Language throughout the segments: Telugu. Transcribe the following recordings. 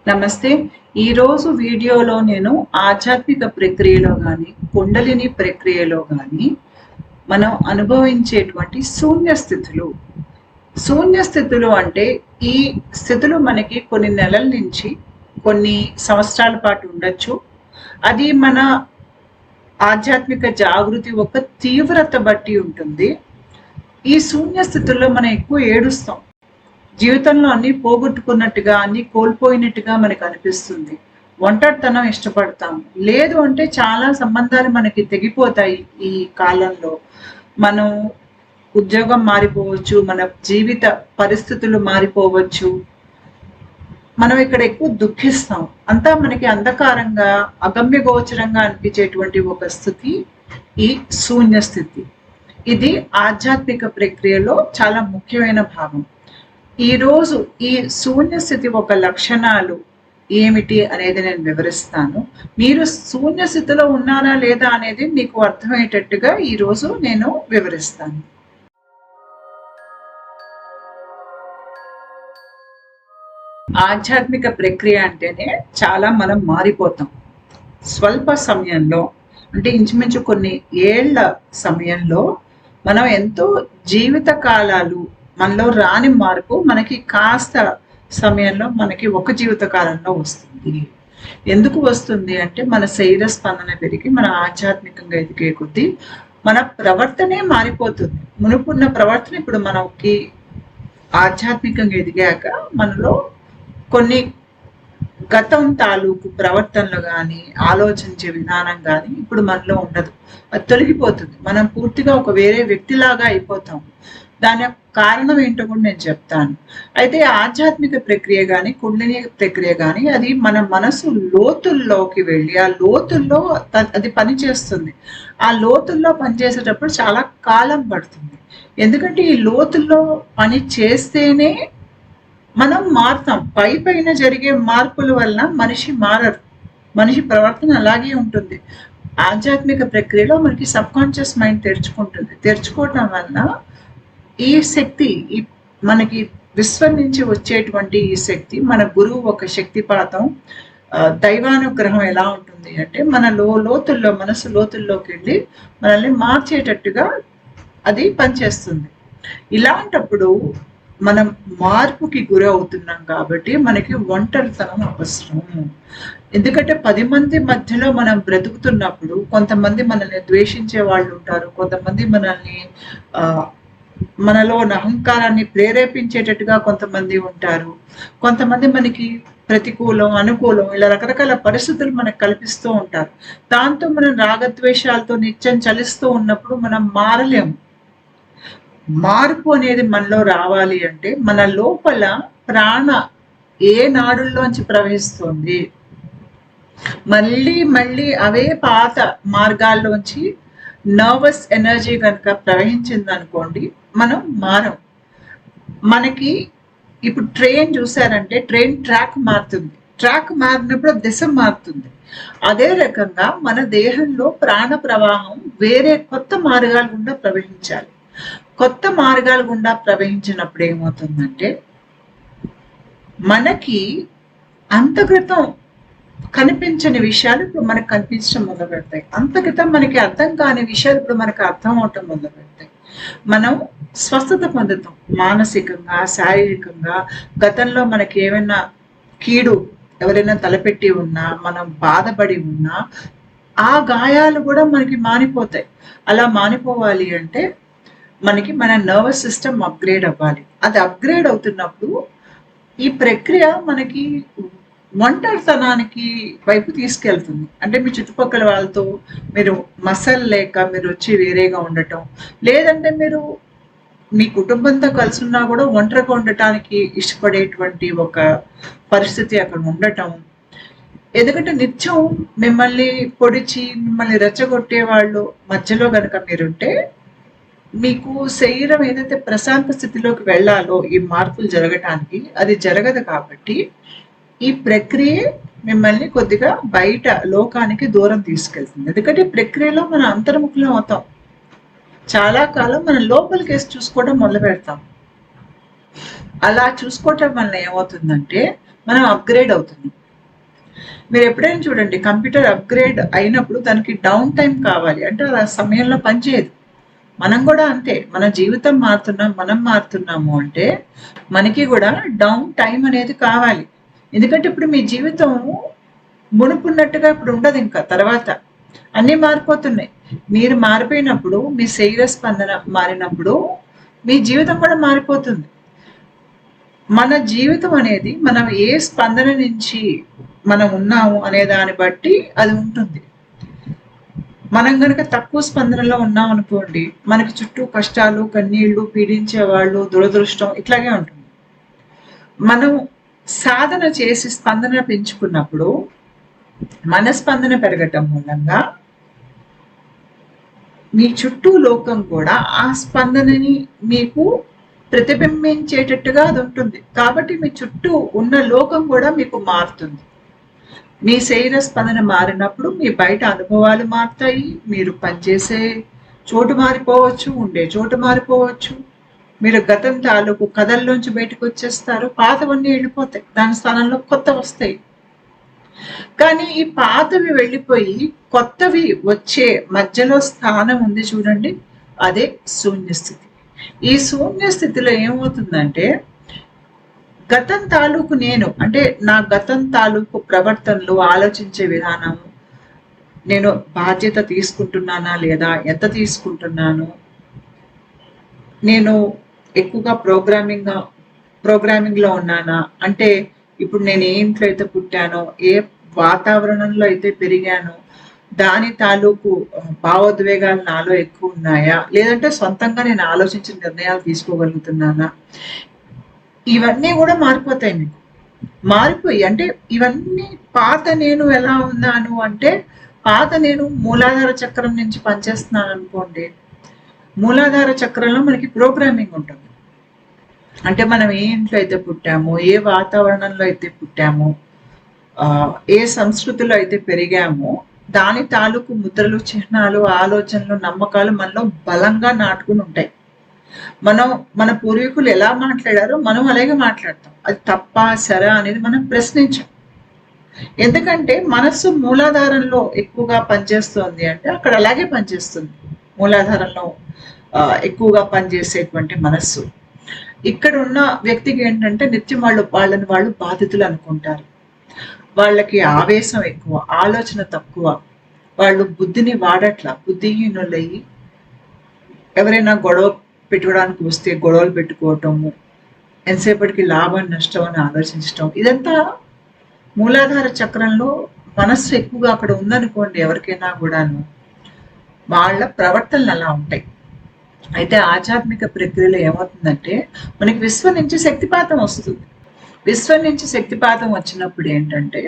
నమస్తే. ఈరోజు వీడియోలో నేను ఆధ్యాత్మిక ప్రక్రియలో గాని, కుండలిని ప్రక్రియలో గాని మనం అనుభవించేటువంటి శూన్య స్థితులు. శూన్య స్థితులు అంటే ఈ స్థితులు మనకి కొన్ని నెలల నుంచి, కొన్ని సంవత్సరాల పాటు ఉండొచ్చు. అది మన ఆధ్యాత్మిక జాగృతి ఒక తీవ్రత బట్టి ఉంటుంది. ఈ శూన్య స్థితుల్లో మనం ఎక్కువ ఏడుస్తాం. జీవితంలో అన్ని పోగొట్టుకున్నట్టుగా, అన్ని కోల్పోయినట్టుగా మనకు అనిపిస్తుంది. ఒంటరితనం ఇష్టపడతాం. లేదు అంటే చాలా సంబంధాలు మనకి తెగిపోతాయి ఈ కాలంలో. మనం ఉద్యోగం మారిపోవచ్చు, మన జీవిత పరిస్థితులు మారిపోవచ్చు. మనం ఇక్కడ ఎక్కువ దుఃఖిస్తాం. అంతా మనకి అంధకారంగా, అగమ్య గోచరంగా అనిపించేటువంటి ఒక స్థితి ఈ శూన్య స్థితి. ఇది ఆధ్యాత్మిక ప్రక్రియలో చాలా ముఖ్యమైన భాగం. ఈరోజు ఈ శూన్య స్థితి ఒక లక్షణాలు ఏమిటి అనేది నేను వివరిస్తాను. మీరు శూన్య స్థితిలో ఉన్నారా లేదా అనేది మీకు అర్థమయ్యేటట్టుగా ఈరోజు నేను వివరిస్తాను. ఆధ్యాత్మిక ప్రక్రియ అంటేనే చాలా మనం మారిపోతాం. స్వల్ప సమయంలో అంటే ఇంచుమించు కొన్ని ఏళ్ల సమయంలో మనం ఎంతో జీవిత కాలాలు మనలో రాని మార్పు మనకి కాస్త సమయంలో మనకి ఒక జీవిత కాలంలో వస్తుంది. ఎందుకు వస్తుంది అంటే మన శరీర స్పందన పెరిగి మన ఆధ్యాత్మికంగా ఎదిగే కొద్దీ మన ప్రవర్తనే మారిపోతుంది. మునుపున్న ప్రవర్తన ఇప్పుడు మనకి ఆధ్యాత్మికంగా ఎదిగాక మనలో కొన్ని గతం తాలూకు ప్రవర్తనలు కానీ, ఆలోచించే విధానం కానీ ఇప్పుడు మనలో ఉండదు. అది తొలగిపోతుంది. మనం పూర్తిగా ఒక వేరే వ్యక్తిలాగా అయిపోతాం. దాని కారణం ఏంటో కూడా నేను చెప్తాను. అయితే ఆధ్యాత్మిక ప్రక్రియ కానీ, కుండలిని ప్రక్రియ కానీ అది మన మనసు లోతుల్లోకి వెళ్ళి ఆ లోతుల్లో అది పనిచేస్తుంది. ఆ లోతుల్లో పనిచేసేటప్పుడు చాలా కాలం పడుతుంది. ఎందుకంటే ఈ లోతుల్లో పని చేస్తేనే మనం మారుతాం. పైన జరిగే మార్పుల వల్ల మనిషి మారరు. మనిషి ప్రవర్తన అలాగే ఉంటుంది. ఆధ్యాత్మిక ప్రక్రియలో మనకి సబ్ కాన్షియస్ మైండ్ తెరుచుకుంటుంది. తెరుచుకోవటం వల్ల ఈ శక్తి మనకి విశ్వం నుంచి వచ్చేటువంటి ఈ శక్తి, మన గురువు ఒక శక్తిపాతం, దైవానుగ్రహం ఎలా ఉంటుంది అంటే మన లోతుల్లో, మనసు లోతుల్లోకి వెళ్ళి మనల్ని మార్చేటట్టుగా అది పనిచేస్తుంది. ఇలాంటప్పుడు మనం మార్పుకి గురి అవుతున్నాం కాబట్టి మనకి ఒంటరితనం అవసరం. ఎందుకంటే 10 మంది మధ్యలో మనం బ్రతుకుతున్నప్పుడు కొంతమంది మనల్ని ద్వేషించే వాళ్ళు ఉంటారు. కొంతమంది మనల్ని మనలో అహంకారాన్ని ప్రేరేపించేటట్టుగా కొంతమంది ఉంటారు. కొంతమంది మనకి ప్రతికూలం, అనుకూలం ఇలా రకరకాల పరిస్థితులు మనకు కల్పిస్తూ ఉంటారు. దాంతో మనం రాగద్వేషాలతో నిత్యం చలిస్తూ ఉన్నప్పుడు మనం మారలేము. మార్పు అనేది మనలో రావాలి అంటే మన లోపల ప్రాణ ఏ నాడుల్లోంచి ప్రవహిస్తుంది, మళ్ళీ మళ్ళీ అవే పాత మార్గాల్లోంచి నర్వస్ ఎనర్జీ కనుక ప్రవహించింది అనుకోండి, మనం మారం. మనకి ఇప్పుడు ట్రైన్ చూసారంటే ట్రైన్ ట్రాక్ మారుతుంది. ట్రాక్ మారినప్పుడు దిశ మారుతుంది. అదే రకంగా మన దేహంలో ప్రాణ ప్రవాహం వేరే కొత్త మార్గాల గుండా ప్రవహించాలి. కొత్త మార్గాల గుండా ప్రవహించినప్పుడు ఏమవుతుందంటే మనకి అంతక్రితం కనిపించని విషయాలు ఇప్పుడు మనకు కనిపించడం మొదలు పెడతాయి. అంతక్రితం మనకి అర్థం కాని విషయాలు ఇప్పుడు మనకు అర్థం అవటం మొదలు పెడతాయి. మనం స్వస్థత పొందుతాం మానసికంగా, శారీరకంగా. గతంలో మనకి ఏమైనా కీడు ఎవరైనా తలపెట్టి ఉన్నా, మనం బాధపడి ఉన్నా ఆ గాయాలు కూడా మనకి మానిపోతాయి. అలా మానిపోవాలి అంటే మనకి మన నర్వస్ సిస్టమ్ అప్గ్రేడ్ అవ్వాలి. అది అప్గ్రేడ్ అవుతున్నప్పుడు ఈ ప్రక్రియ మనకి ఒంటరితనానికి వైపు తీసుకెళ్తుంది. అంటే మీ చుట్టుపక్కల వాళ్ళతో మీరు మసల్ లేక మీరు వచ్చి వేరేగా ఉండటం, లేదంటే మీరు మీ కుటుంబంతో కలిసి ఉన్నా కూడా ఒంటరిగా ఉండటానికి ఇష్టపడేటువంటి ఒక పరిస్థితి అక్కడ ఉండటం. ఎందుకంటే నిత్యం మిమ్మల్ని పొడిచి మిమ్మల్ని రెచ్చగొట్టే వాళ్ళు మధ్యలో కనుక మీరుంటే మీకు శరీరం ఏదైతే ప్రశాంత స్థితిలోకి వెళ్ళాలో ఈ మార్పులు జరగటానికి అది జరగదు. కాబట్టి ఈ ప్రక్రియ మిమ్మల్ని కొద్దిగా బయట లోకానికి దూరం తీసుకెళ్తుంది. ఎందుకంటే ఈ ప్రక్రియలో మనం అంతర్ముఖులం అవుతాం. చాలా కాలం మనం లోపలికి వేసి చూసుకోవడం మొదలు పెడతాం. అలా చూసుకోవటం వల్ల ఏమవుతుందంటే మనం అప్గ్రేడ్ అవుతున్నాం. మీరు ఎప్పుడైనా చూడండి, కంప్యూటర్ అప్గ్రేడ్ అయినప్పుడు దానికి డౌన్ టైం కావాలి, అంటే అది ఆ సమయంలో పనిచేయదు. మనం కూడా అంతే, మన జీవితం మారుతున్నాం, మనం మారుతున్నాము అంటే మనకి కూడా డౌన్ టైం అనేది కావాలి. ఎందుకంటే ఇప్పుడు మీ జీవితం మునుపున్నట్టుగా ఇప్పుడు ఉండదు, ఇంకా తర్వాత అన్నీ మారిపోతున్నాయి. మీరు మారిపోయినప్పుడు, మీ శరీర స్పందన మారినప్పుడు మీ జీవితం కూడా మారిపోతుంది. మన జీవితం అనేది మనం ఏ స్పందన నుంచి మనం ఉన్నాము అనే దాన్ని బట్టి అది ఉంటుంది. మనం గనక తక్కువ స్పందనలో ఉన్నాం అనుకోండి, మనకి చుట్టూ కష్టాలు, కన్నీళ్లు, పీడించే వాళ్ళు, దురదృష్టం ఇట్లాగే ఉంటుంది. మనం సాధన చేసి స్పందన పెంచుకున్నప్పుడు మన స్పందన పెరగటం మూలంగా మీ చుట్టూ లోకం కూడా ఆ స్పందనని మీకు ప్రతిబింబించేటట్టుగా అది ఉంటుంది. కాబట్టి మీ చుట్టూ ఉన్న లోకం కూడా మీకు మారుతుంది. మీ శరీర స్పందన మారినప్పుడు మీ బయట అనుభవాలు మారుతాయి, మీరు పనిచేసే చోటు మారిపోవచ్చు, ఉండే చోటు మారిపోవచ్చు, మీరు గతం తాలూకు కథల్లోంచి బయటకు వచ్చేస్తారు, పాతవన్నీ వెళ్ళిపోతాయి, దాని స్థానంలో కొత్త వస్తాయి. కానీ ఈ పాతవి వెళ్ళిపోయి కొత్తవి వచ్చే మధ్యలో స్థానం ఉంది చూడండి, అదే శూన్యస్థితి. ఈ శూన్యస్థితిలో ఏమవుతుందంటే గతం తాలూకు నేను, అంటే నా గతం తాలూకు ప్రవర్తనలు, ఆలోచించే విధానము, నేను బాధ్యత తీసుకుంటున్నానా లేదా, ఎంత తీసుకుంటున్నాను, నేను ఎక్కువగా ప్రోగ్రామింగ్లో ఉన్నానా, అంటే ఇప్పుడు నేను ఏ ఇంట్లో అయితే పుట్టానో, ఏ వాతావరణంలో అయితే పెరిగానో దాని తాలూకు భావోద్వేగాలు నాలో ఎక్కువ ఉన్నాయా, లేదంటే సొంతంగా నేను ఆలోచించిన నిర్ణయాలు తీసుకోగలుగుతున్నానా, ఇవన్నీ కూడా మారిపోతాయి మీకు. మారిపోయి అంటే ఇవన్నీ పాత నేను ఎలా ఉన్నాను అంటే, పాత నేను మూలాధార చక్రం నుంచి పనిచేస్తున్నాను అనుకోండి. మూలాధార చక్రంలో మనకి ప్రోగ్రామింగ్ ఉంటుంది. అంటే మనం ఏ ఇంట్లో అయితే పుట్టామో, ఏ వాతావరణంలో అయితే పుట్టామో, ఏ సంస్కృతిలో అయితే పెరిగామో దాని తాలూకు ముద్రలు, చిహ్నాలు, ఆలోచనలు, నమ్మకాలు మనలో బలంగా నాటుకుని ఉంటాయి. మనం మన పూర్వీకులు ఎలా మాట్లాడారో మనం అలాగే మాట్లాడతాం. అది తప్ప సరా అనేది మనం ప్రశ్నించాం. ఎందుకంటే మనస్సు మూలాధారంలో ఎక్కువగా పనిచేస్తుంది అంటే అక్కడ అలాగే పనిచేస్తుంది. మూలాధారంలో ఎక్కువగా పనిచేసేటువంటి మనస్సు. ఇక్కడ ఉన్న వ్యక్తికి ఏంటంటే నిత్యం వాళ్ళని వాళ్ళు బాధితులు అనుకుంటారు. వాళ్ళకి ఆవేశం ఎక్కువ, ఆలోచన తక్కువ, వాళ్ళు బుద్ధిని వాడట్లా, బుద్ధిహీనులయ్యి ఎవరైనా గొడవ పెట్టుకోవడానికి వస్తే గొడవలు పెట్టుకోవటము, ఎంతసేపటికి లాభం నష్టం అని ఆలోచించటం, ఇదంతా మూలాధార చక్రంలో మనస్సు ఎక్కువగా అక్కడ ఉందనుకోండి ఎవరికైనా కూడాను, వాళ్ళ ప్రవర్తనలు అలా ఉంటాయి. అయితే ఆధ్యాత్మిక ప్రక్రియలో ఏమవుతుందంటే మనకి విశ్వం నుంచి శక్తిపాతం వస్తుంది. విశ్వం నుంచి శక్తిపాతం వచ్చినప్పుడు ఏంటంటే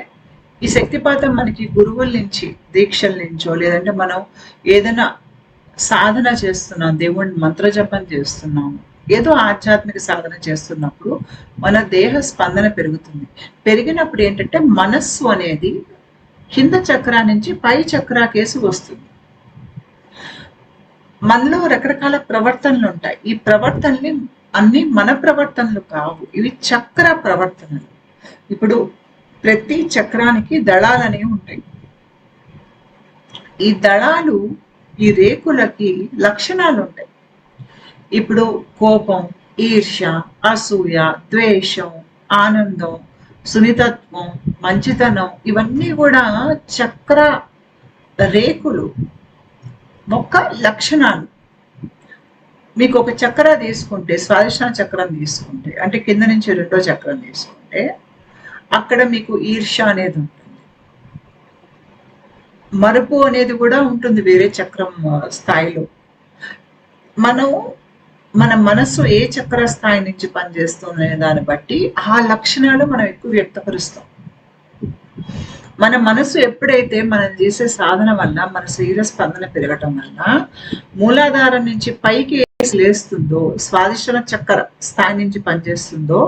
ఈ శక్తిపాతం మనకి గురువుల నుంచి, దీక్షల నుంచో, లేదంటే మనం ఏదైనా సాధన చేస్తున్నాం, దేవుడిని మంత్రజపం చేస్తున్నాము, ఏదో ఆధ్యాత్మిక సాధన చేస్తున్నప్పుడు మన దేహ స్పందన పెరుగుతుంది. పెరిగినప్పుడు ఏంటంటే మనస్సు అనేది కింద చక్రా నుంచి పై చక్రాకేసి వస్తుంది. మనలో రకరకాల ప్రవర్తనలు ఉంటాయి. ఈ ప్రవర్తనని అన్ని మన ప్రవర్తనలు కావు, ఇవి చక్ర ప్రవర్తనలు. ఇప్పుడు ప్రతి చక్రానికి దళాలు అనేవి ఉంటాయి. ఈ దళాలు, ఈ రేకులకి లక్షణాలు ఉంటాయి. ఇప్పుడు కోపం, ఈర్ష్య, అసూయ, ద్వేషం, ఆనందం, సున్నితత్వం, మంచితనం, ఇవన్నీ కూడా చక్ర రేకులు ఒక లక్షణాలు. మీకు ఒక చక్ర తీసుకుంటే, స్వాదిష్టాన చక్రం తీసుకుంటే, అంటే కింద నుంచి రెండో చక్రం తీసుకుంటే అక్కడ మీకు ఈర్ష్య అనేది ఉంటుంది, మరుపు అనేది కూడా ఉంటుంది వేరే చక్రం స్థాయిలో. మన మనస్సు ఏ చక్ర స్థాయి నుంచి పనిచేస్తుంది అనే దాన్ని బట్టి ఆ లక్షణాలు మనం ఎక్కువ వ్యక్తపరుస్తాం. మన మనసు ఎప్పుడైతే మనం చేసే సాధన వల్ల మన శరీర స్పందన పెరగటం వల్ల మూలాధారం నుంచి పైకి లేస్తుందో, స్వాదిష్టాన చక్ర స్థాయి నుంచి పనిచేస్తుందో,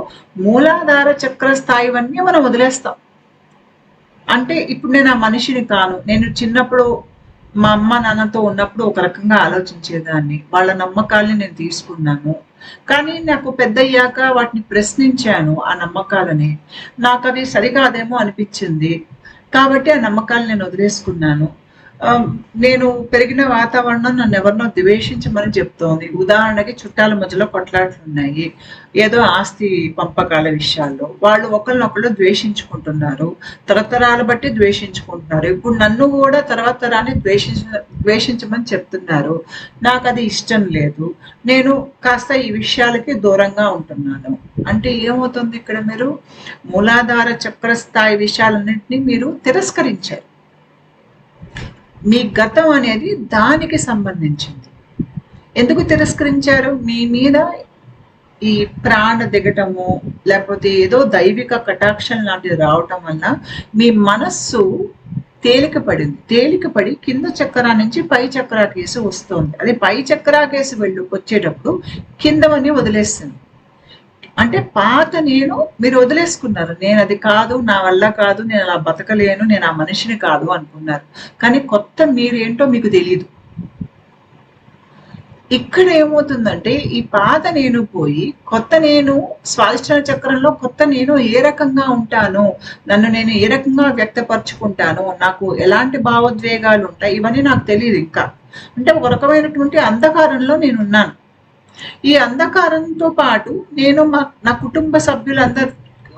మూలాధార చక్ర స్థాయివన్నీ మనం వదిలేస్తాం. అంటే ఇప్పుడు నేను ఆ మనిషిని కాను, నేను చిన్నప్పుడు మా అమ్మ నాన్నతో ఉన్నప్పుడు ఒక రకంగా ఆలోచించేదాన్ని, వాళ్ళ నమ్మకాల్ని నేను తీసుకున్నాను, కానీ నాకు పెద్దయ్యాక వాటిని ప్రశ్నించాను ఆ నమ్మకాలని. నాకవి సరికాదేమో అనిపిచ్చింది. కాబట్టి ఆ నమ్మకాలు నేను వదిలేసుకున్నాను. ఆహ్, నేను పెరిగిన వాతావరణం నన్నెవరినో ద్వేషించమని చెప్తోంది. ఉదాహరణకి చుట్టాల మధ్యలో కొట్లాటలున్నాయి. ఏదో ఆస్తి పంపకాల విషయాల్లో. వాళ్ళు ఒకళ్ళనొకళ్ళు ద్వేషించుకుంటున్నారు. తరతరాలు బట్టి ద్వేషించుకుంటున్నారు. ఇప్పుడు నన్ను గూడా తర్వాత తరాన్ని ద్వేషించమని చెప్తున్నారు. నాకది ఇష్టం లేదు. నేను కాస్త ఈ విషయాలకి దూరంగా ఉంటున్నాను. అంటే ఏమవుతుంది ఇక్కడ మీరు మూలాధార చక్ర స్థాయి విషయాలన్నింటినీ మీరు తిరస్కరించారు. మీ గతం అనేది దానికి సంబంధించింది. ఎందుకు తిరస్కరించారు? మీ మీద ఈ ప్రాణ దిగటము, లేకపోతే ఏదో దైవిక కటాక్షం లాంటిది రావటం వల్ల మీ మనస్సు తేలికపడి కింద చక్రా నుంచి పై చక్రాకేసి వస్తుంది. అది పై చక్రాకేసి వచ్చేటప్పుడు కిందవన్నీ వదిలేస్తుంది. అంటే పాత నేను మీరు వదిలేసుకున్నారు. నేను అది కాదు, నా వల్ల కాదు, నేను అలా బతకలేను, నేను ఆ మనిషిని కాదు అనుకున్నారు. కానీ కొత్త మీరేంటో మీకు తెలీదు. ఇక్కడ ఏమవుతుందంటే ఈ పాత నేను పోయి కొత్త నేను స్వాధిష్టాన చక్రంలో కొత్త నేను ఏ రకంగా ఉంటాను, నన్ను నేను ఏ రకంగా వ్యక్తపరుచుకుంటాను, నాకు ఎలాంటి భావోద్వేగాలు ఉంటాయి, ఇవన్నీ నాకు తెలియదు ఇంకా. అంటే ఒక రకమైనటువంటి అంధకారంలో నేనున్నాను. ఈ అంధకారంతో పాటు నేను నా కుటుంబ సభ్యులందరూ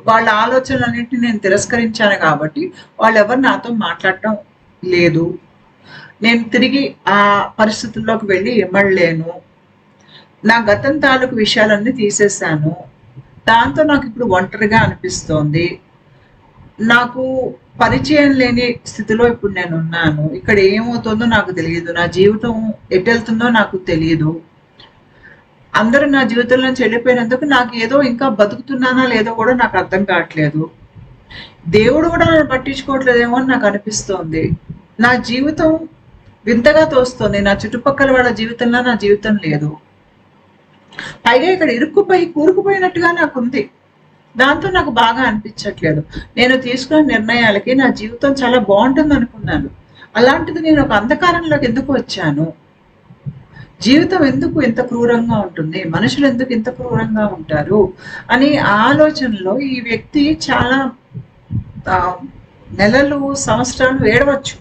వాళ్ళ ఆలోచనలన్నింటినీ నేను తిరస్కరించాను కాబట్టి వాళ్ళెవరు నాతో మాట్లాడటం లేదు. నేను తిరిగి ఆ పరిస్థితుల్లోకి వెళ్ళి ఇమడలేను. నా గతం తాలూకు విషయాలన్నీ తీసేశాను. దాంతో నాకు ఇప్పుడు ఒంటరిగా అనిపిస్తోంది. నాకు పరిచయం లేని స్థితిలో ఇప్పుడు నేను ఉన్నాను. ఇక్కడ ఏమవుతుందో నాకు తెలియదు. నా జీవితం ఎటెళ్తుందో నాకు తెలియదు. అందరూ నా జీవితంలో చెల్లిపోయినందుకు నాకు ఏదో ఇంకా బతుకుతున్నానా లేదో కూడా నాకు అర్థం కావట్లేదు. దేవుడు కూడా నన్ను పట్టించుకోవట్లేదేమో అని నాకు అనిపిస్తోంది. నా జీవితం వింతగా తోస్తుంది. నా చుట్టుపక్కల వాళ్ళ జీవితంలో నా జీవితం లేదు. పైగా ఇక్కడ కూరుకుపోయినట్టుగా నాకు ఉంది. దాంతో నాకు బాగా అనిపించట్లేదు. నేను తీసుకున్న నిర్ణయాలకి నా జీవితం చాలా బాగుంటుంది అనుకున్నాను. అలాంటిది నేను ఒక అంధకారంలోకి ఎందుకు వచ్చాను? జీవితం ఎందుకు ఇంత క్రూరంగా ఉంటుంది, మనుషులు ఎందుకు ఇంత క్రూరంగా ఉంటారు అని ఆలోచనలో ఈ వ్యక్తి చాలా నెలలు, సంవత్సరాలు ఏడవచ్చు.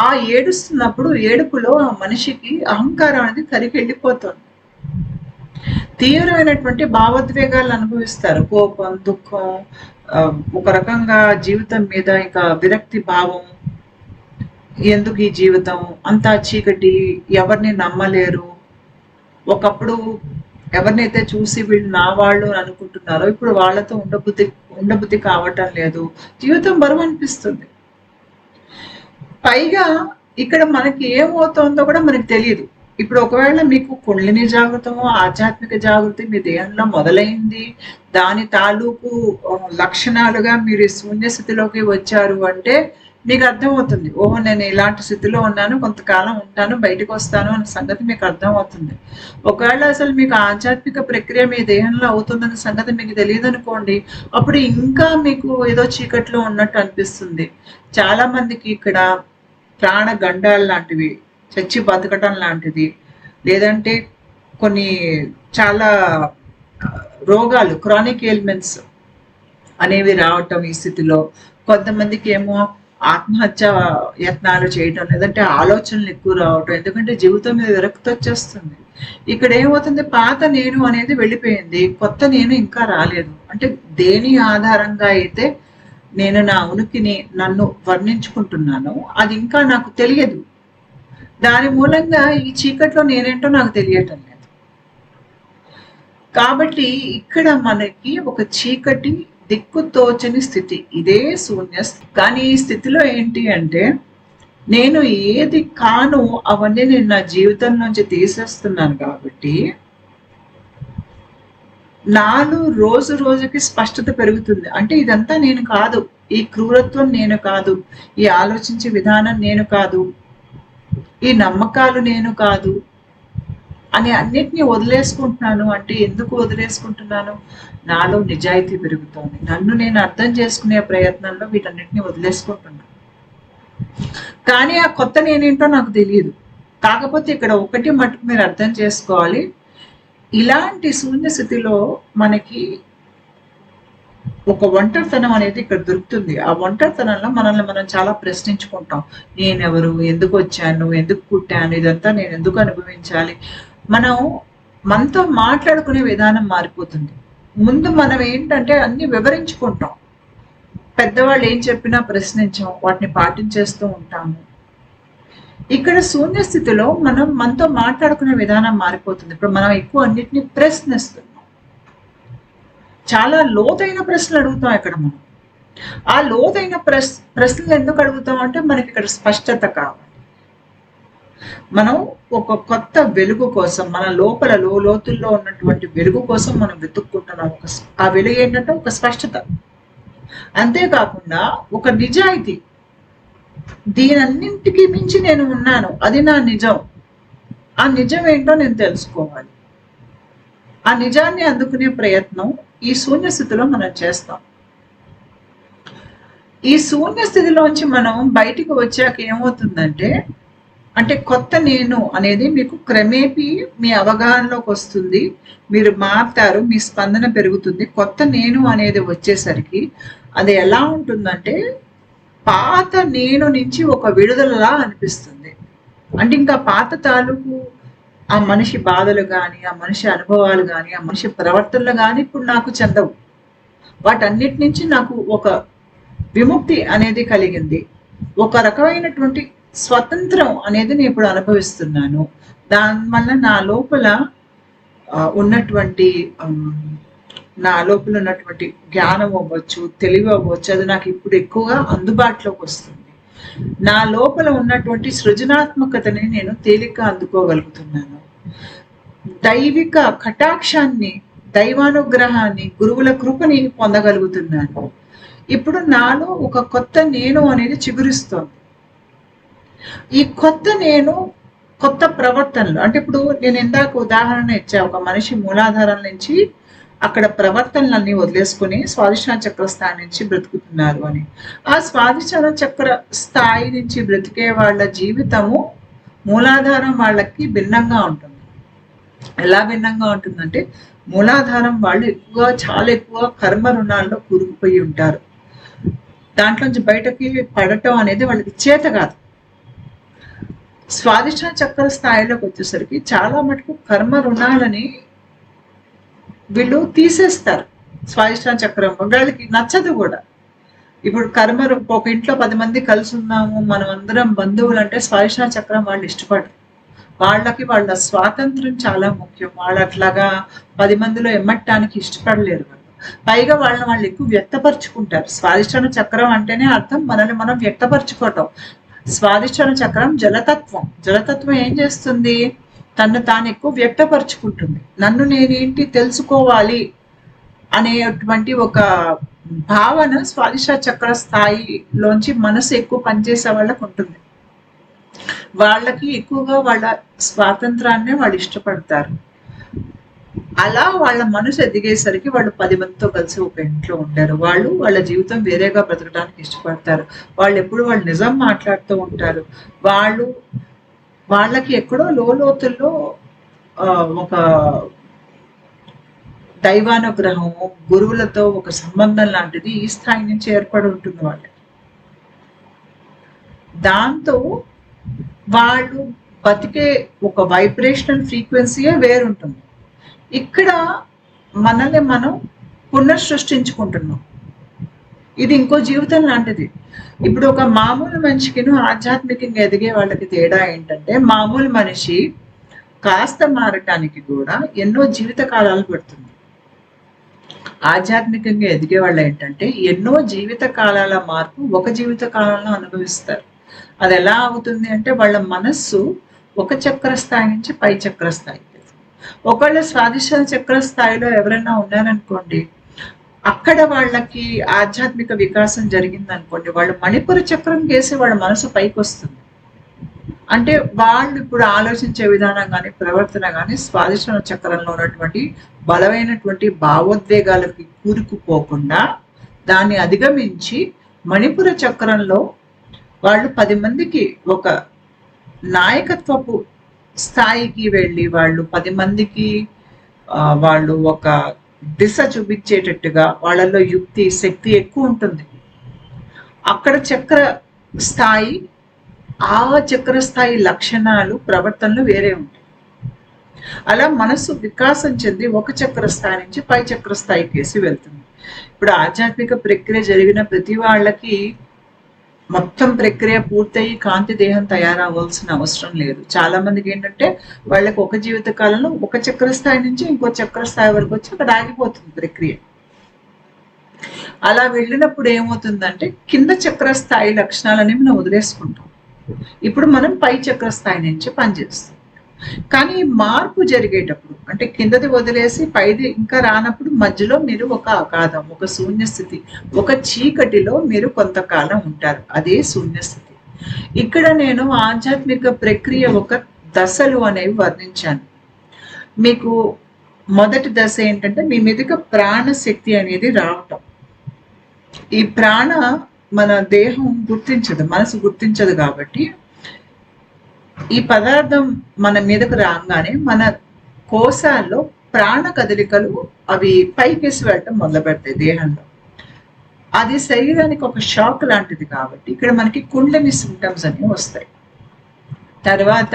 ఆ ఏడుస్తున్నప్పుడు ఏడుపులో ఆ మనిషికి అహంకారం అనేది కరిగి వెళ్ళిపోతుంది. తీవ్రమైనటువంటి భావోద్వేగాలు అనుభవిస్తారు. కోపం, దుఃఖం, ఒక రకంగా జీవితం మీద ఇంకా విరక్తి భావం. ఎందుకు ఈ జీవితం అంతా చీకటి, ఎవరిని నమ్మలేరు. ఒకప్పుడు ఎవరినైతే చూసి వీళ్ళు నా వాళ్ళు అనుకుంటున్నారో ఇప్పుడు వాళ్ళతో ఉండబుద్ధి కావటం లేదు. జీవితం బరువు అనిపిస్తుంది. పైగా ఇక్కడ మనకి ఏమవుతుందో కూడా మనకి తెలియదు. ఇప్పుడు ఒకవేళ మీకు కుండలిని జాగృతమో ఆధ్యాత్మిక జాగృతి మీ దేహంలో మొదలైంది, దాని తాలూకు లక్షణాలుగా మీరు శూన్య స్థితిలోకి వచ్చారు అంటే మీకు అర్థమవుతుంది. ఓహో, నేను ఇలాంటి స్థితిలో ఉన్నాను, కొంతకాలం ఉంటాను, బయటకు వస్తాను అనే సంగతి మీకు అర్థమవుతుంది. ఒకవేళ అసలు మీకు ఆధ్యాత్మిక ప్రక్రియ మీ దేహంలో అవుతుందన్న సంగతి మీకు తెలియదు అనుకోండి, అప్పుడు ఇంకా మీకు ఏదో చీకట్లో ఉన్నట్టు అనిపిస్తుంది. చాలా మందికి ఇక్కడ ప్రాణ గండాలు లాంటివి, చచ్చి బతకటం లాంటిది, లేదంటే కొన్ని చాలా రోగాలు, క్రానిక్ ఎయిల్మెంట్స్ అనేవి రావటం ఈ స్థితిలో. కొంతమందికి ఏమో ఆత్మహత్య యత్నాలు చేయటం, లేదంటే ఆలోచనలు ఎక్కువ రావటం. ఎందుకంటే జీవితం మీద విరక్తి వచ్చేస్తుంది. ఇక్కడ ఏమవుతుంది, పాత నేను అనేది వెళ్ళిపోయింది, కొత్త నేను ఇంకా రాలేదు. అంటే దేని ఆధారంగా అయితే నేను నా ఉనికిని, నన్ను వర్ణించుకుంటున్నాను, అది ఇంకా నాకు తెలియదు. దాని మూలంగా ఈ చీకట్లో నేనేంటో నాకు తెలియటం లేదు. కాబట్టి ఇక్కడ మనకి ఒక చీకటి, దిక్కుతోచని స్థితి, ఇదే శూన్య స్థితి. కానీ ఈ స్థితిలో ఏంటి అంటే నేను ఏది కాను అవన్నీ నేను నా జీవితం నుంచి తీసేస్తున్నాను. కాబట్టి నాలో రోజు రోజుకి స్పష్టత పెరుగుతుంది. అంటే ఇదంతా నేను కాదు, ఈ క్రూరత్వం నేను కాదు, ఈ ఆలోచించే విధానం నేను కాదు, ఈ నమ్మకాలు నేను కాదు అని అన్నిటినీ వదిలేసుకుంటున్నాను. అంటే ఎందుకు వదిలేసుకుంటున్నాను? నాలో నిజాయితీ పెరుగుతోంది. నన్ను నేను అర్థం చేసుకునే ప్రయత్నంలో వీటన్నిటిని వదిలేసుకుంటున్నాను. కానీ ఆ కొత్త నేనేంటో నాకు తెలియదు. కాకపోతే ఇక్కడ ఒకటి మటుకు మీరు అర్థం చేసుకోవాలి, ఇలాంటి శూన్య స్థితిలో మనకి ఒక ఒంటరితనం అనేది ఇక్కడ దొరుకుతుంది. ఆ ఒంటరితనంలో మనల్ని మనం చాలా ప్రశ్నించుకుంటాం. నేనెవరు? ఎందుకు వచ్చాను? ఎందుకు పుట్టాను? ఇదంతా నేను ఎందుకు అనుభవించాలి? మనం మనతో మాట్లాడుకునే విధానం మారిపోతుంది. ముందు మనం ఏంటంటే అన్ని వివరించుకుంటాం. పెద్దవాళ్ళు ఏం చెప్పినా ప్రశ్నించాం, వాటిని పాటించేస్తూ ఉంటాము. ఇక్కడ శూన్య స్థితిలో మనం మనతో మాట్లాడుకునే విధానం మారిపోతుంది. ఇప్పుడు మనం ఎక్కువ అన్నిటిని ప్రశ్నిస్తున్నాం. చాలా లోతైన ప్రశ్నలు అడుగుతాం ఇక్కడ మనం. ఆ లోతైన ప్రశ్నలు ఎందుకు అడుగుతాం అంటే మనకి ఇక్కడ స్పష్టత కావాలి. మనం ఒక కొత్త వెలుగు కోసం, మన లోపల లోతుల్లో ఉన్నటువంటి వెలుగు కోసం మనం వెతుక్కుంటున్నాం. ఆ వెలుగు ఏంటంటే ఒక స్పష్టత, అంతేకాకుండా ఒక నిజాయితీ. దీనన్నింటికి మించి నేను ఉన్నాను, అది నా నిజం. ఆ నిజం ఏంటో నేను తెలుసుకోవాలి. ఆ నిజాన్ని అందుకునే ప్రయత్నం ఈ శూన్య స్థితిలో మనం చేస్తాం. ఈ శూన్య స్థితిలోంచి మనం బయటికి వచ్చాక ఏమవుతుందంటే, అంటే కొత్త నేను అనేది మీకు క్రమేపీ మీ అవగాహనలోకి వస్తుంది. మీరు మారుతారు, మీ స్పందన పెరుగుతుంది. కొత్త నేను అనేది వచ్చేసరికి అది ఎలా ఉంటుందంటే, పాత నేను నుంచి ఒక విడుదలలా అనిపిస్తుంది. అంటే ఇంకా పాత తాలూకు ఆ మనిషి బాధలు కానీ, ఆ మనిషి అనుభవాలు కానీ, ఆ మనిషి ప్రవర్తనలు కానీ ఇప్పుడు నాకు చెందవు. వాటన్నిటి నుంచి నాకు ఒక విముక్తి అనేది కలిగింది. ఒక రకమైనటువంటి స్వతంత్రం అనేది నేను ఇప్పుడు అనుభవిస్తున్నాను. దానివల్ల నా లోపల ఉన్నటువంటి జ్ఞానం అవ్వచ్చు, తెలివి అవ్వచ్చు, అది నాకు ఇప్పుడు ఎక్కువగా అందుబాటులోకి వస్తుంది. నా లోపల ఉన్నటువంటి సృజనాత్మకతని నేను తేలిక అందుకోగలుగుతున్నాను. దైవిక కటాక్షాన్ని, దైవానుగ్రహాన్ని, గురువుల కృపని పొందగలుగుతున్నాను. ఇప్పుడు నాలో ఒక కొత్త నేను అనేది చిగురిస్తోంది. ఈ కొత్త నేను కొత్త ప్రవర్తనలు, అంటే ఇప్పుడు నేను ఇందాక ఉదాహరణ ఇచ్చా, ఒక మనిషి మూలాధారం నుంచి అక్కడ ప్రవర్తనలన్నీ వదిలేసుకుని స్వాదిష్టాన చక్ర స్థాయి నుంచి బ్రతుకుతున్నారు అని. ఆ స్వాదిష్టాన చక్ర స్థాయి నుంచి బ్రతికే వాళ్ళ జీవితము మూలాధారం వాళ్ళకి భిన్నంగా ఉంటుంది. ఎలా భిన్నంగా ఉంటుందంటే, మూలాధారం వాళ్ళు చాలా ఎక్కువ కర్మ రుణాల్లో కూరుకుపోయి ఉంటారు. దాంట్లోంచి బయటకి పడటం అనేది వాళ్ళకి చేత కాదు. స్వాదిష్టాన చక్ర స్థాయిలోకి వచ్చేసరికి చాలా మటుకు కర్మ రుణాలని వీళ్ళు తీసేస్తారు. స్వాదిష్టాన చక్రం వాళ్ళకి నచ్చదు కూడా. ఇప్పుడు కర్మ, ఒక ఇంట్లో 10 మంది కలిసి ఉన్నాము, మనం అందరం బంధువులు అంటే స్వాదిష్టాన చక్రం వాళ్ళు ఇష్టపడరు. వాళ్ళకి వాళ్ళ స్వాతంత్రం చాలా ముఖ్యం. వాళ్ళు అట్లాగా 10 మందిలో ఎమ్మటానికి ఇష్టపడలేరు. పైగా వాళ్ళు ఎక్కువ వ్యక్తపరుచుకుంటారు. స్వాదిష్టాన చక్రం అంటేనే అర్థం మనల్ని మనం వ్యక్తపరచుకోవటం. స్వాదిష్టాన చక్రం జలతత్వం. జలతత్వం ఏం చేస్తుంది? తను తాను ఎక్కువ వ్యక్తపరుచుకుంటుంది. నన్ను నేనేంటి తెలుసుకోవాలి అనేటువంటి ఒక భావన స్వాదిష్టాన చక్ర స్థాయిలోంచి మనసు ఎక్కువ పనిచేసే వాళ్ళకు ఉంటుంది. వాళ్ళకి ఎక్కువగా వాళ్ళ స్వాతంత్రాన్నే వాళ్ళు ఇష్టపడతారు. అలా వాళ్ళ మనసు ఎదిగేసరికి వాళ్ళు 10 మందితో కలిసి ఒక ఇంట్లో ఉంటారు. వాళ్ళు వాళ్ళ జీవితం వేరేగా బ్రతకడానికి ఇష్టపడతారు. వాళ్ళు ఎప్పుడు వాళ్ళు నిజం మాట్లాడుతూ ఉంటారు. వాళ్ళకి ఎక్కడో లోతుల్లో ఒక దైవానుగ్రహము, గురువులతో ఒక సంబంధం లాంటిది ఈ స్థాయి నుంచి ఏర్పడి ఉంటుంది వాళ్ళకి. దాంతో వాళ్ళు బతికే ఒక వైబ్రేషనల్ ఫ్రీక్వెన్సీయే వేరుంటుంది. ఇక్కడ మనల్ని మనం పునఃసృష్టించుకుంటున్నాం. ఇది ఇంకో జీవితం లాంటిది. ఇప్పుడు ఒక మామూలు మనిషికిను ఆధ్యాత్మికంగా ఎదిగే వాళ్ళకి తేడా ఏంటంటే, మామూలు మనిషి కాస్త మారటానికి కూడా ఎన్నో జీవిత కాలాలు పడుతుంది. ఆధ్యాత్మికంగా ఎదిగే వాళ్ళు ఏంటంటే ఎన్నో జీవిత కాలాల మార్పు ఒక జీవిత కాలంలో అనుభవిస్తారు. అది ఎలా అవుతుంది అంటే, వాళ్ళ మనస్సు ఒక చక్ర స్థాయి నుంచి పై చక్ర స్థాయికి. ఒకవేళ స్వాదిష్టాన చక్ర స్థాయిలో ఎవరైనా ఉన్నారనుకోండి, అక్కడ వాళ్ళకి ఆధ్యాత్మిక వికాసం జరిగింది అనుకోండి, వాళ్ళు మణిపుర చక్రం చేసి వాళ్ళ మనసు పైకి వస్తుంది. అంటే వాళ్ళు ఇప్పుడు ఆలోచించే విధానం కానీ, ప్రవర్తన కానీ స్వాదిష్టాన చక్రంలో ఉన్నటువంటి బలమైనటువంటి భావోద్వేగాలకి కూరుకుపోకుండా దాన్ని అధిగమించి మణిపుర చక్రంలో వాళ్ళు 10 మందికి ఒక నాయకత్వపు స్థాయికి వెళ్ళి వాళ్ళు 10 మందికి వాళ్ళు ఒక దిశ చూపించేటట్టుగా వాళ్ళలో యుక్తి, శక్తి ఎక్కువ ఉంటుంది. అక్కడ చక్ర స్థాయి, ఆ చక్ర స్థాయి లక్షణాలు, ప్రవర్తనలు వేరే ఉంటాయి. అలా మనసు వికాసం చెంది ఒక చక్ర స్థాయి నుంచి పై చక్ర స్థాయికేసి వెళ్తుంది. ఇప్పుడు ఆధ్యాత్మిక ప్రక్రియ జరిగిన ప్రతి వాళ్ళకి మొత్తం ప్రక్రియ పూర్తయి కాంతి దేహం తయారవ్వాల్సిన అవసరం లేదు. చాలా మందికి ఏంటంటే వాళ్ళకి ఒక జీవిత కాలంలో ఒక చక్ర స్థాయి నుంచి ఇంకో చక్ర స్థాయి వరకు వచ్చి అక్కడ ఆగిపోతుంది ప్రక్రియ. అలా వెళ్ళినప్పుడు ఏమవుతుందంటే కింద చక్ర స్థాయి లక్షణాలని మనం వదిలేసుకుంటాం. ఇప్పుడు మనం పై చక్ర స్థాయి నుంచి పనిచేస్తాం. కానీ మార్పు జరిగేటప్పుడు అంటే కిందది వదిలేసి పైది ఇంకా రానప్పుడు మధ్యలో మీరు ఒక అగాధం, ఒక శూన్య స్థితి, ఒక చీకటిలో మీరు కొంతకాలం ఉంటారు. అదే శూన్య స్థితి. ఇక్కడ నేను ఆధ్యాత్మిక ప్రక్రియ ఒక దశలు అనేవి వర్ణించాను. మీకు మొదటి దశ ఏంటంటే మీ మీదకి ప్రాణశక్తి అనేది రావటం. ఈ ప్రాణ మన దేహం గుర్తించదు, మనసు గుర్తించదు. కాబట్టి ఈ పదార్థం మన మీదకు రాగానే మన కోశాల్లో ప్రాణ కదలికలు అవి పైకేసి వెళ్ళటం మొదలు పెడతాయి దేహంలో. అది శరీరానికి ఒక షాక్ లాంటిది. కాబట్టి ఇక్కడ మనకి కుండలిని సింటమ్స్ అనేవి వస్తాయి. తర్వాత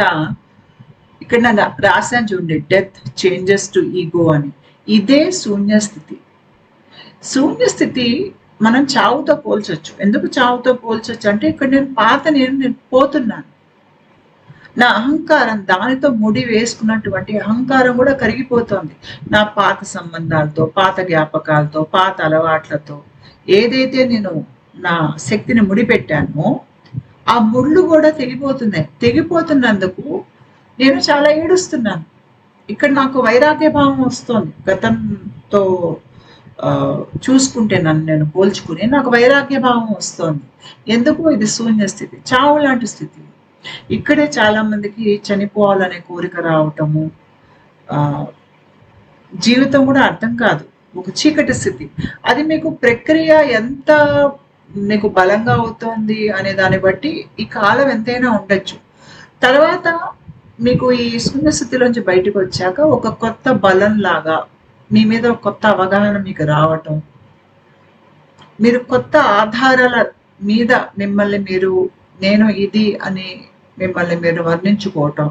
ఇక్కడ నా రాశాను చూడండి, డెత్ చేంజెస్ టు ఈగో అని. ఇదే శూన్య స్థితి. శూన్య స్థితి మనం చావుతో పోల్చొచ్చు. ఎందుకు చావుతో పోల్చొచ్చు అంటే ఇక్కడ నేను పోతున్నాను. నా అహంకారం, దానితో ముడి వేసుకున్నటువంటి అహంకారం కూడా కరిగిపోతుంది. నా పాత సంబంధాలతో, పాత జ్ఞాపకాలతో, పాత అలవాట్లతో ఏదైతే నేను నా శక్తిని ముడిపెట్టానో ఆ ముళ్ళు కూడా తెగిపోతున్నాయి. తెగిపోతున్నందుకు నేను చాలా ఏడుస్తున్నాను. ఇక్కడ నాకు వైరాగ్య భావం వస్తుంది. గతంతో చూసుకుంటే నన్ను నేను పోల్చుకుని నాకు వైరాగ్య భావం వస్తుంది. ఎందుకు? ఇది శూన్య స్థితి, చావు లాంటి స్థితి. ఇక్కడే చాలా మందికి చనిపోవాలనే కోరిక రావటము, జీవితం కూడా అర్థం కాదు, ఒక చీకటి స్థితి. అది మీకు ప్రక్రియ ఎంత మీకు బలంగా అవుతుంది అనే దాన్ని బట్టి ఈ కాలం ఎంతైనా ఉండొచ్చు. తర్వాత మీకు ఈ శూన్య స్థితిలోంచి బయటకు వచ్చాక ఒక కొత్త బలం లాగా మీ మీద ఒక కొత్త అవగాహన మీకు రావటం, మీరు కొత్త ఆధారాల మీద మిమ్మల్ని మీరు నేను ఇది అని మిమ్మల్ని మీరు వర్ణించుకోవటం,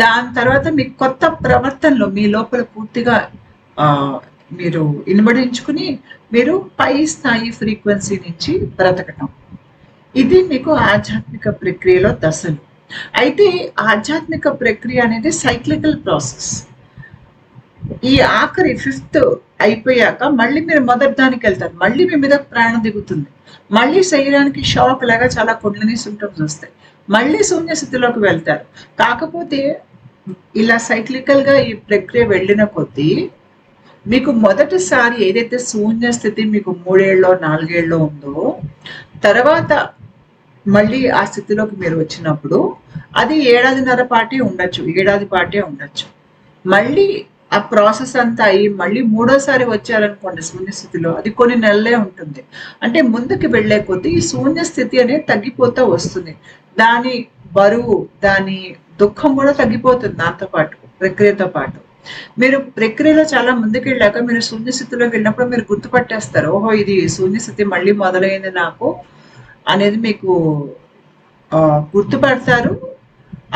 దాని తర్వాత మీ కొత్త ప్రవర్తనలో మీ లోపల పూర్తిగా మీరు ఇనుమడించుకుని మీరు పై స్థాయి ఫ్రీక్వెన్సీ నుంచి బ్రతకటం. ఇది మీకు ఆధ్యాత్మిక ప్రక్రియలో దశలు. అయితే ఆధ్యాత్మిక ప్రక్రియ అనేది సైక్లికల్ ప్రాసెస్. ఈ ఆఖరి 5th అయిపోయాక మళ్ళీ మీరు మొదటి దానికి వెళ్తారు. మళ్ళీ మీ మీద ప్రాణం దిగుతుంది. మళ్ళీ శరీరానికి షాక్ లాగా చాలా కుండలిని సింటమ్స్ వస్తాయి. మళ్ళీ శూన్య స్థితిలోకి వెళ్తారు. కాకపోతే ఇలా సైక్లికల్ గా ఈ ప్రక్రియ వెళ్ళిన కొద్దీ మీకు మొదటిసారి ఏదైతే శూన్య స్థితి మీకు 3 ఏళ్ళలో 4 ఏళ్ళలో ఉందో, తర్వాత మళ్ళీ ఆ స్థితిలోకి మీరు వచ్చినప్పుడు అది 1.5 ఏళ్ళ పాటే ఉండొచ్చు, 1 ఏడాది పాటే ఉండొచ్చు. మళ్ళీ ఆ ప్రాసెస్ అంతా అయ్యి మళ్ళీ 3వసారి వచ్చారనుకోండి శూన్య స్థితిలో, అది కొన్ని నెలలే ఉంటుంది. అంటే ముందుకు వెళ్లే కొద్దీ ఈ శూన్య స్థితి అనేది తగ్గిపోతూ వస్తుంది. దాని బరువు, దాని దుఃఖం కూడా తగ్గిపోతుంది. దాంతో పాటు ప్రక్రియతో పాటు మీరు ప్రక్రియలో చాలా ముందుకు వెళ్ళాక మీరు శూన్య స్థితిలోకి వెళ్ళినప్పుడు మీరు గుర్తుపట్టేస్తారు, ఓహో ఇది శూన్య స్థితి మళ్ళీ మొదలైంది నాకు అనేది మీకు గుర్తుపడతారు.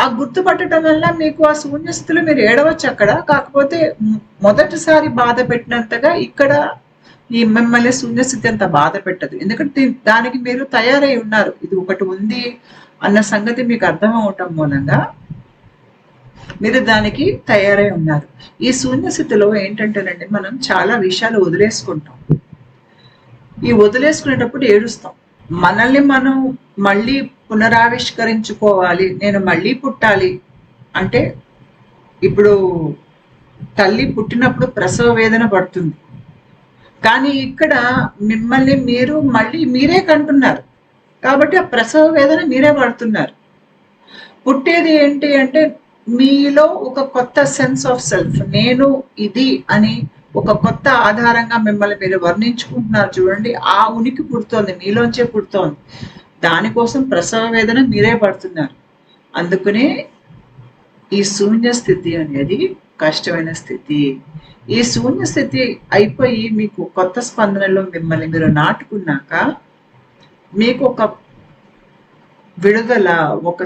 ఆ గుర్తుపట్టడం వల్ల మీకు ఆ శూన్య స్థితిలో మీరు ఏడవచ్చు అక్కడ. కాకపోతే మొదటిసారి బాధ పెట్టినంతగా ఇక్కడ ఈ మిమ్మల్ని శూన్య స్థితి అంత బాధ పెట్టదు. ఎందుకంటే దానికి మీరు తయారై ఉన్నారు, ఇది ఒకటి ఉంది అన్న సంగతి మీకు అర్థం అవటం మూలంగా మీరు దానికి తయారై ఉన్నారు. ఈ శూన్య స్థితిలో ఏంటంటేనండి మనం చాలా విషయాలు వదిలేసుకుంటాం. ఈ వదిలేసుకునేటప్పుడు ఏడుస్తాం. మనల్ని మనం మళ్ళీ పునరావిష్కరించుకోవాలి, నేను మళ్ళీ పుట్టాలి అంటే, ఇప్పుడు తల్లి పుట్టినప్పుడు ప్రసవ వేదన పడుతుంది, కానీ ఇక్కడ మిమ్మల్ని మీరు మళ్ళీ మీరే కంటున్నారు. కాబట్టి ఆ ప్రసవ వేదన మీరే పడుతున్నారు. పుట్టేది ఏంటి అంటే మీలో ఒక కొత్త సెన్స్ ఆఫ్ సెల్ఫ్, నేను ఇది అని ఒక కొత్త ఆధారంగా మిమ్మల్ని మీరు వర్ణించుకుంటున్నారు చూడండి. ఆ ఉనికి పుడుతోంది, మీలోంచే పుడుతోంది. దానికోసం ప్రసవ వేదన మీరే పడుతున్నారు. అందుకనే ఈ శూన్య స్థితి అనేది కష్టమైన స్థితి. ఈ శూన్య స్థితి అయిపోయి మీకు కొత్త స్పందనలో మిమ్మల్ని మీరు నాటుకున్నాక మీకు ఒక విడుదల, ఒక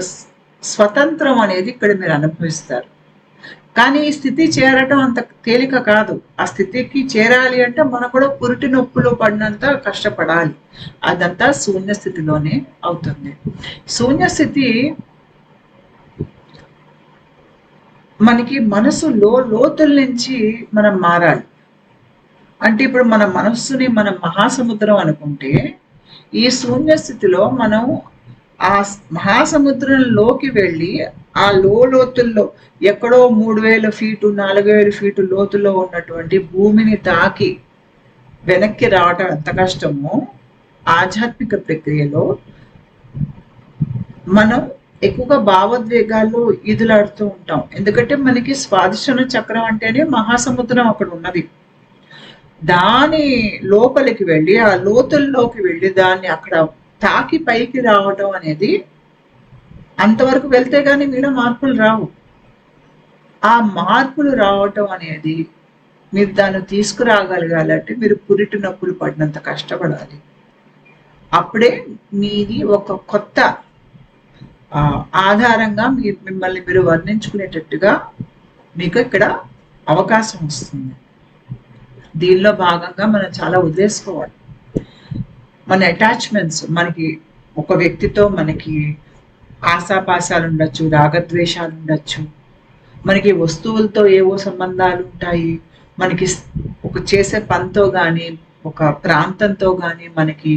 స్వతంత్రం అనేది ఇక్కడ మీరు అనుభవిస్తారు. కానీ ఈ స్థితి చేరటం అంత తేలిక కాదు. ఆ స్థితికి చేరాలి అంటే మనం కూడా పురిటి నొప్పులు పడినంత కష్టపడాలి. అదంతా శూన్య స్థితిలోనే అవుతుంది. శూన్య స్థితి మనకి మనసు లోతుల నుంచి మనం మారాలి. అంటే ఇప్పుడు మన మనస్సుని మనం మహాసముద్రం అనుకుంటే, ఈ శూన్య స్థితిలో మనం ఆ మహాసముద్రంలోకి వెళ్ళి ఆ లోతుల్లో ఎక్కడో 3000 ఫీటు 4000 ఫీటు లోతులో ఉన్నటువంటి భూమిని తాకి వెనక్కి రావటం ఎంత కష్టమో, ఆధ్యాత్మిక ప్రక్రియలో మనం ఎక్కువగా భావోద్వేగాల్లో ఈదులాడుతూ ఉంటాం. ఎందుకంటే మనకి స్వాదిష్టన చక్రం అంటేనే మహాసముద్రం అక్కడ ఉన్నది. దాని లోపలికి వెళ్ళి ఆ లోతుల్లోకి వెళ్ళి దాన్ని అక్కడ తాకి పైకి రావటం అనేది, అంతవరకు వెళ్తే గానీ మీలో మార్పులు రావు. ఆ మార్పులు రావటం అనేది మీరు దాన్ని తీసుకురాగలగాలంటే మీరు పురిటి నొప్పులు పడినంత కష్టపడాలి. అప్పుడే మీది ఒక కొత్త ఆధారంగా మిమ్మల్ని మీరు వర్ణించుకునేటట్టుగా మీకు ఇక్కడ అవకాశం వస్తుంది. దీనిలో భాగంగా మనం చాలా వదిలేసుకోవాలి. మన అటాచ్మెంట్స్, మనకి ఒక వ్యక్తితో మనకి ఆశాపాశాలు ఉండొచ్చు, రాగద్వేషాలు ఉండొచ్చు, మనకి వస్తువులతో ఏవో సంబంధాలు ఉంటాయి, మనకి ఒక చేసే పనితో కానీ ఒక ప్రాంతంతో కానీ మనకి